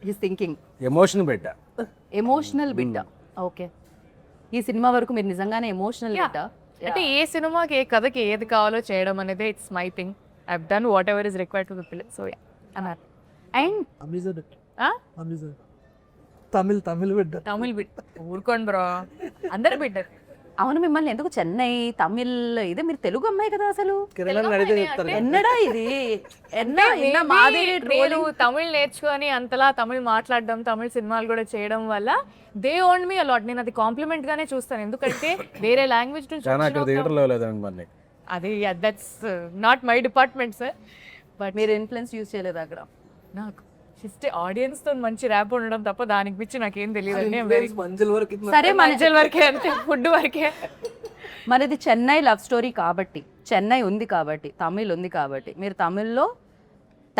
హిస్ థింకింగ్ ఎమోషన్ బిడ్డ. ఎమోషనల్ బిడ్డ. ఓకే, ఈ సినిమా వరకు మీరు నిజంగానే ఎమోషనల్ బిడ్డ. అంటే ఏ సినిమాకి ఏ కథకి ఏది కావాలో చేయడం అనేది it's my thing. I done what ever is required to the film. So yeah అన్నారు. అండ్ తమిళ్ బిడ్డ. తమిళ్ బిడ్డ ఊరుకోండి బ్రో, అందరు బిడ్డ. అవును, మిమ్మల్ని ఎందుకు చెన్నై తమిళ్ ఇదే, మీరు తెలుగు అమ్మాయి కదా అసలు. కిరణ్ అడిగితే చెప్తారు. ఎన్నడా ఇది మాది నేను తమిళ్ నేర్చుకొని అంతలా తమిళ్ మాట్లాడడం, తమిళ్ సినిమాలు కూడా చేయడం వల్ల దే ఓన్ మీ అలాట్. నేను అది కాంప్లిమెంట్ గానే చూస్తాను, ఎందుకంటే వేరే లాంగ్వేజ్ నుంచి కానీ అక్కడ థియేటర్లో లేదండి మరి. అది that's not my department sir. But మీరు ఇన్ఫ్లుయెన్స్ యూజ్ చేయలేదు అక్కడ. నాకు జస్ట్ ఆడియన్స్ తో మంచి ర్యాప్ ఉండడం తప్ప దానికి పిచ్చి నాకేం తెలియదు. మంజుల వరకు సరే మధ్యల వరకే, అంతే, ఫుడ్ వరకే. మరి ఇది చెన్నై లవ్ స్టోరీ కాబట్టి, చెన్నై ఉంది కాబట్టి, తమిళ్ ఉంది కాబట్టి, మీరు తమిళ్లో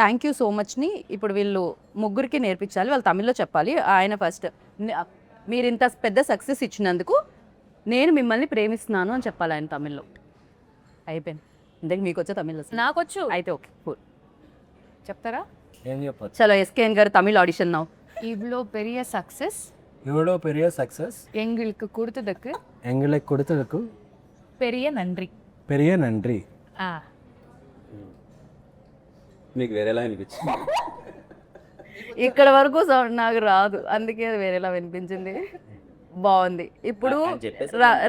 థ్యాంక్ యూ సో మచ్ని ఇప్పుడు వీళ్ళు ముగ్గురికి నేర్పించాలి. వాళ్ళు తమిళ్లో చెప్పాలి. ఆయన ఫస్ట్ మీరు ఇంత పెద్ద సక్సెస్ ఇచ్చినందుకు నేను మిమ్మల్ని ప్రేమిస్తున్నాను అని చెప్పాలి ఆయన తమిళ్లో. అయిపోయింది. ఇంతకు మీకు వచ్చే తమిళ్ నాకొచ్చు, అయితే ఓకే కూల్. చెప్తారా? ఏం చెప్పచ్చు. చలో ఎస్కేఎన్ గారు తమిళ్ ఆడిషన్ నౌ. இவ்வளோ பெரிய சக்ஸஸ் இவ்வளோ பெரிய சக்ஸஸ் எங்களுக்கு கொடுத்ததுக்கு எங்களுக்கு கொடுத்ததுக்கு பெரிய நன்றி. பெரிய நன்றி. మీకు వేరేలా అనిపించింది? ఇక్కడ వరకు నాకు రాదు, అందుకే అది వేరేలా వినిపించింది. బాగుంది. ఇప్పుడు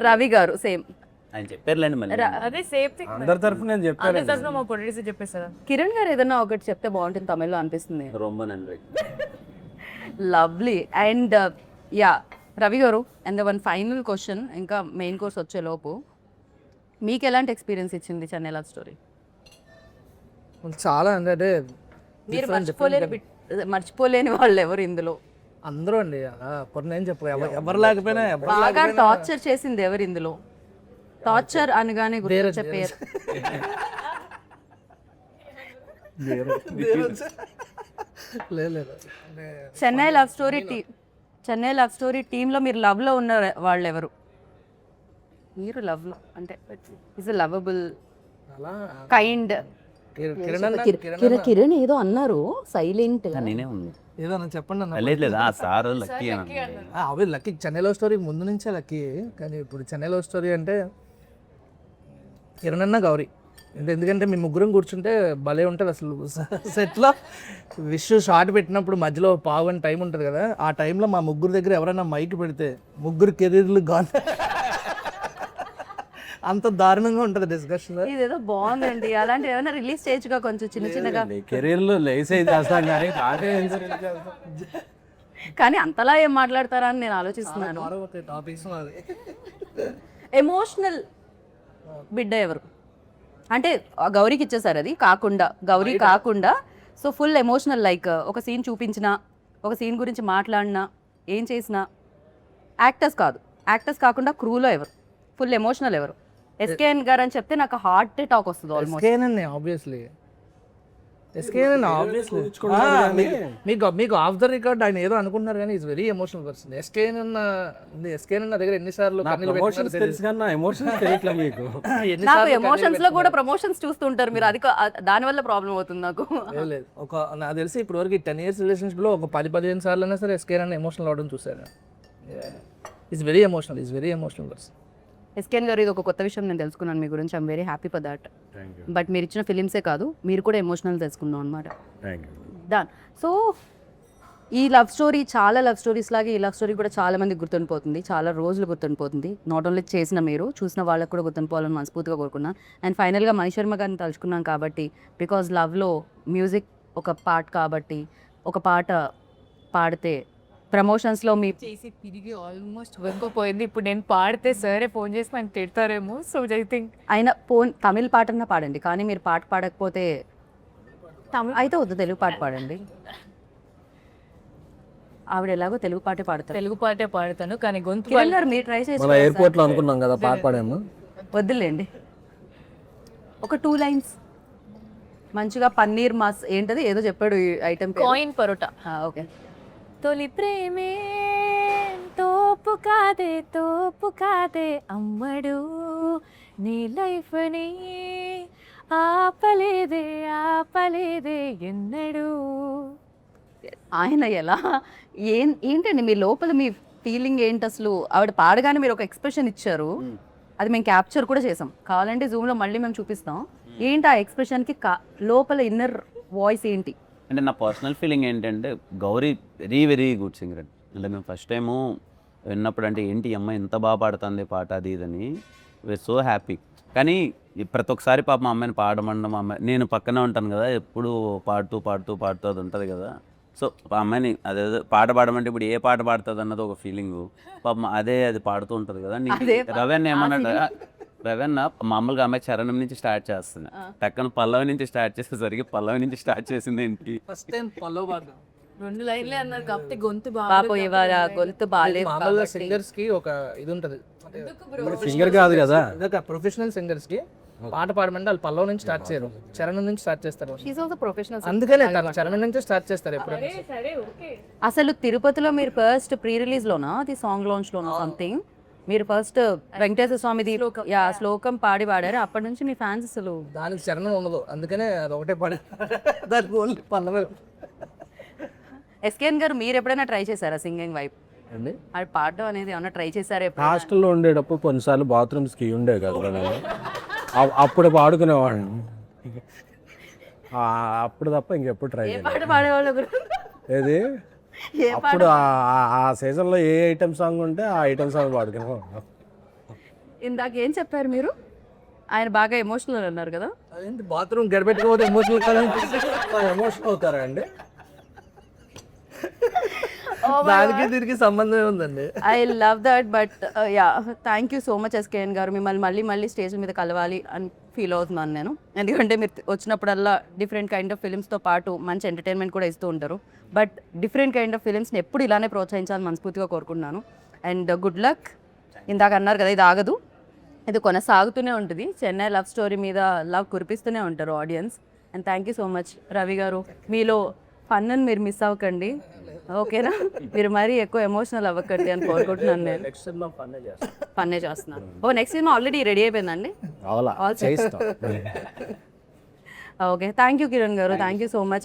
రవి గారు సేమ్ ఆయన చెప్పారులేండి మళ్ళీ. అదే సేమ్ థింగ్. అందరి తరఫు నేను చెప్పాను. తరఫున మా ప్రొడ్యూసర్ చెప్పేసారా? కిరణ్ గారు ఏదన్నా ఒకటి చెప్తే బాగుంటుంది తమిళ్లో అనిపిస్తుంది. రొమ్మ నండ్రి. లవ్లీ. అండ్ యా రవి గారు, అండ్ వన్ ఫైనల్ క్వశ్చన్, ఇంకా మెయిన్ కోర్స్ వచ్చేలోపు మీకు ఎలాంటి ఎక్స్పీరియన్స్ ఇచ్చింది చెన్నై లవ్ స్టోరీ? చాలా అంటే మీరు మర్చిపోలేని వాళ్ళు ఎవరు ఇందులో? అందరూ అండి. కొన్ని ఏం చెప్పు, ఎవరు లేకపోయినా బాగా టార్చర్ చేసింది ఎవరు ఇందులో? టార్చర్ అనగానే గుర్తు చెప్పారు. లేదు. చెన్నై లవ్ స్టోరీ టీంలో మీరు లవ్లో ఉన్న వాళ్ళు ఎవరు? మీరు లవ్లో అంటే ఇస్ లవబుల్, కైండ్ కిరణ్ అన్న కిరణ్ ఏదో అన్నారు సైలెంట్ నేనే ఉంది ఏదో అన్న చెప్పండి అన్న. లేదు లేదు ఆ సార్ లక్కీ అని అవి లక్కీ చెన్నై లవ్ స్టోరీ ముందు నుంచే లక్కీ, కానీ ఇప్పుడు చెన్నై లవ్ స్టోరీ అంటే కిరణ్ అన్న గౌరీ ఎందుకంటే మీ ముగ్గురం కూర్చుంటే భలే ఉంటుంది అసలు. సెట్లో విష్ షార్ట్ పెట్టినప్పుడు మధ్యలో పావు అని టైం ఉంటుంది కదా, ఆ టైంలో మా ముగ్గురు దగ్గర ఎవరైనా మైక్ పెడితే ముగ్గురు కెరీర్లు గాన్ అంత దారుణంగా ఉంటుంది డిస్కషన్. ఇదేదో బాగుందండి, అలాంటి ఏమైనా రిలీజ్ చేయొచ్చుగా కొంచెం చిన్న చిన్నగా. కెరీర్లో లేసే చేస్తాం కానీ పాటే కానీ అంతలా ఏం మాట్లాడతారా అని నేను ఆలోచిస్తున్నాను. టాపిక్స్ ఎమోషనల్ బిడ్డ ఎవరు అంటే ఆ గౌరీకి ఇచ్చేసారు, అది కాకుండా గౌరీ కాకుండా సో ఫుల్ ఎమోషనల్ లైక్ ఒక సీన్ చూపించినా ఒక సీన్ గురించి మాట్లాడినా ఏం చేసినా యాక్టర్స్ కాదు, యాక్టర్స్ కాకుండా క్రూలో ఎవరు ఫుల్ ఎమోషనల్ ఎవరు? ఎస్కేఎన్ గారు అని చెప్తే నాకు హార్ట్ టాక్ వస్తుంది ఆల్మోస్ట్. ఆబ్వియస్లీ మీకు ఆఫ్ ద రికార్డ్ ఆయన ఏదో అనుకుంటున్నారు కానీ is very emotional person. SKN అన్న దగ్గర ఎన్నిసార్లు నాకు ఎమోషన్స్ లో కూడా ప్రమోషన్స్ చూస్తుంటారు మీరు, అది దాని వల్ల ప్రాబ్లం అవుతుంది నాకు. లేదు ఒక నాకు తెలిసి ఇప్పుడు వరకు 10 years రిలేషన్షిప్ లో ఒక 10-15 సార్లు అయినా సరే ఎస్కేఎన్ అన్న ఎమోషనల్ అవడం చూసాను. Is very emotional person. SKN గారు ఇది ఒక కొత్త విషయం నేను తెలుసుకున్నాను మీ గురించి. I'm very happy for that. But మీరు ఇచ్చిన ఫిలిమ్సే కాదు మీరు కూడా ఎమోషనల్ తెలుసుకుందాం అనమాట. దాన్ సో ఈ లవ్ స్టోరీ చాలా లవ్ స్టోరీస్ లాగే ఈ లవ్ స్టోరీ కూడా చాలా మందికి గుర్తుండిపోతుంది, చాలా రోజులు గుర్తుండిపోతుంది. నాట్ ఓన్లీ చేసిన మీరు చూసిన వాళ్ళకు కూడా గుర్తుండిపోవాలని మనస్ఫూర్తిగా కోరుకున్నాను. అండ్ ఫైనల్గా మణిశర్మ గారిని తలుచుకున్నాం కాబట్టి బికాజ్ లవ్లో మ్యూజిక్ ఒక పార్ట్ కాబట్టి ఒక పాట పాడితే ప్రమోషన్స్లో మీ చేసి తిరిగి ఆల్మోస్ట్ వెంకపోయింది. ఇప్పుడు నేను పాడితే సరే ఫోన్ చేసి మనం తిడతారేమో. సో ఐ థింక్ అయినా తమిళ పాటన్నా పాడండి, కానీ మీరు పాట పాడకపోతే అయితే వద్దు తెలుగు పాట పాడండి. ఆవిడ ఎలాగో తెలుగు పాటే పాడతారు. తెలుగు పాటే పాడతాను కానీ గొంతు కిరణ్ గారు మీరు ట్రై చేసి ఎయిర్పోర్ట్ లో అనుకున్నాం కదా పాట పాడాము. వద్దులేండి, ఒక 2 lines మంచిగా పన్నీర్ మాస్ ఏంటది ఏదో చెప్పాడు ఐటమ్ కాయిన్ పరోటా. ఓకే. తొలి ప్రేమే తోపు కాదే అమ్మడు నీ లైఫ్ని ఆపలేదే ఎన్నడు. ఆయన ఎలా ఏంటండి మీ లోపల మీ ఫీలింగ్ ఏంటి అసలు? ఆవిడ పాడగానే మీరు ఒక ఎక్స్ప్రెషన్ ఇచ్చారు, అది మేము క్యాప్చర్ కూడా చేసాం, కావాలంటే జూమ్లో మళ్ళీ మేము చూపిస్తాం. ఏంటి ఆ ఎక్స్ప్రెషన్కి లోపల ఇన్నర్ వాయిస్ ఏంటి? అంటే నా పర్సనల్ ఫీలింగ్ ఏంటంటే గౌరీ వెరీ గుడ్ సింగర్. అంటే మేము ఫస్ట్ టైము విన్నప్పుడు అంటే ఏంటి అమ్మ ఎంత బాగా పాడుతుంది పాట అది ఇదని వీఆర్ సో హ్యాపీ. కానీ ప్రతి ఒక్కసారి పాప మా అమ్మాయిని పాడమండం, మా అమ్మాయి నేను పక్కనే ఉంటాను కదా ఎప్పుడు పాడుతూ అది ఉంటుంది కదా. సో ఆ అమ్మాయిని అదే పాట పాడమంటే ఇప్పుడు ఏ పాట పాడుతుంది అన్నది ఒక ఫీలింగ్. పాప అది పాడుతూ ఉంటుంది కదా. రవెన్ ఏమన్నాడు, రవెన్న మామూలుగా అమ్మాయి చరణం నుంచి స్టార్ట్ చేస్తున్నా, టక్కన పల్లవి నుంచి స్టార్ట్ చేసేసరికి పల్లవి నుంచి స్టార్ట్ చేసింది ఏంటి ఫస్ట్ టైం పల్లవ్ బాగా 2 లైన్లే అన్నారు కాబట్టి గొంతు పాపం ఇవాళ గొంతు బాగాలేదు. మామూలుగా సింగర్స్ కి ఒక ఇది ఉంటుంది, సింగర్ కాదు కదా, ప్రొఫెషనల్ సింగర్స్ కి పాట పాడమంటే వాళ్ళు పల్లవ్ నుంచి స్టార్ట్ చేయరు, చరణం నుంచి స్టార్ట్ చేస్తారు. She also professional. అందుకనే చరణం నుంచి స్టార్ట్ చేస్తారు ఎప్పుడైనా. అసలు తిరుపతిలో మీరు ఫస్ట్ ప్రీ రిలీజ్ లోనా అది సాంగ్ లాంచ్ లోనా సంథింగ్ మీరు ఫస్ట్ వెంకటేశ్వర స్వామిది శ్లోకం పాడారు, అప్పటి నుంచి మీ ఫ్యాన్స్ అసలు దానికి చరణం ఉండదు, అందుకనే అది ఒకటే పాడే దానికి ఓన్లీ పల్లవి. ఎస్కేఎన్ గారు మీరు ఎప్పుడైనా ట్రై చేశారా సింగింగ్ వైపు? అది పాడడం అనేది ఏమన్నా ట్రై చేశారా? హాస్టల్లో ఉండేటప్పుడు కొన్నిసార్లు బాత్రూమ్స్కి ఉండే కదా నేను, అప్పుడు పాడుకునేవాడిని, అప్పుడు తప్ప ఇంకెప్పుడు ట్రై చేయలేదు. పాట పాడేవాళ్ళు ఏది అప్పుడు ఆ సీజన్లో ఏ ఐటమ్ సాంగ్ ఉంటే ఆ ఐటమ్ సాంగ్ పాడుకునేవాడిని. ఇందాక ఏం చెప్పారు మీరు? ఆయన బాగా ఎమోషనల్ అన్నారు కదా. అదేంటి బాత్రూమ్ గడపెట్టుకోకపోతే ఎమోషనల్ కదా, ఎమోషనల్ అవుతారా అండి? దానికి దీనికి సంబంధం ఉందండి. I love that. But yeah thank you so much SKN గారు. మిమ్మల్ని మళ్ళీ స్టేజ్ మీద కలవాలి అని ఫీల్ అవుతున్నాను నేను, ఎందుకంటే మీరు వచ్చినప్పుడల్లా డిఫరెంట్ కైండ్ ఆఫ్ ఫిలిమ్స్తో పాటు మంచి ఎంటర్టైన్మెంట్ కూడా ఇస్తూ ఉంటారు. బట్ డిఫరెంట్ కైండ్ ఆఫ్ ఫిలిమ్స్ని ఎప్పుడు ఇలానే ప్రోత్సహించాలని మనస్ఫూర్తిగా కోరుకుంటున్నాను. And good luck. ఇందాక అన్నారు కదా ఇది ఆగదు, ఇది కొనసాగుతూనే ఉంటుంది. చెన్నై లవ్ స్టోరీ మీద లవ్ కురిపిస్తూనే ఉంటారు audience. And thank you so much Ravi గారు. మీలో ఫన్ అని మీరు మిస్ అవ్వకండి, ఓకేనా? మీరు మరీ ఎక్కువ ఎమోషనల్ అవ్వకండి అని కోరుకుంటున్నాను. నేను ఫన్నే చేస్తున్నాను. నెక్స్ట్ సినిమా ఆల్రెడీ రెడీ అయిపోయిందండి. ఓకే, థ్యాంక్ యూ కిరణ్ గారు, థ్యాంక్ యూ సో మచ్.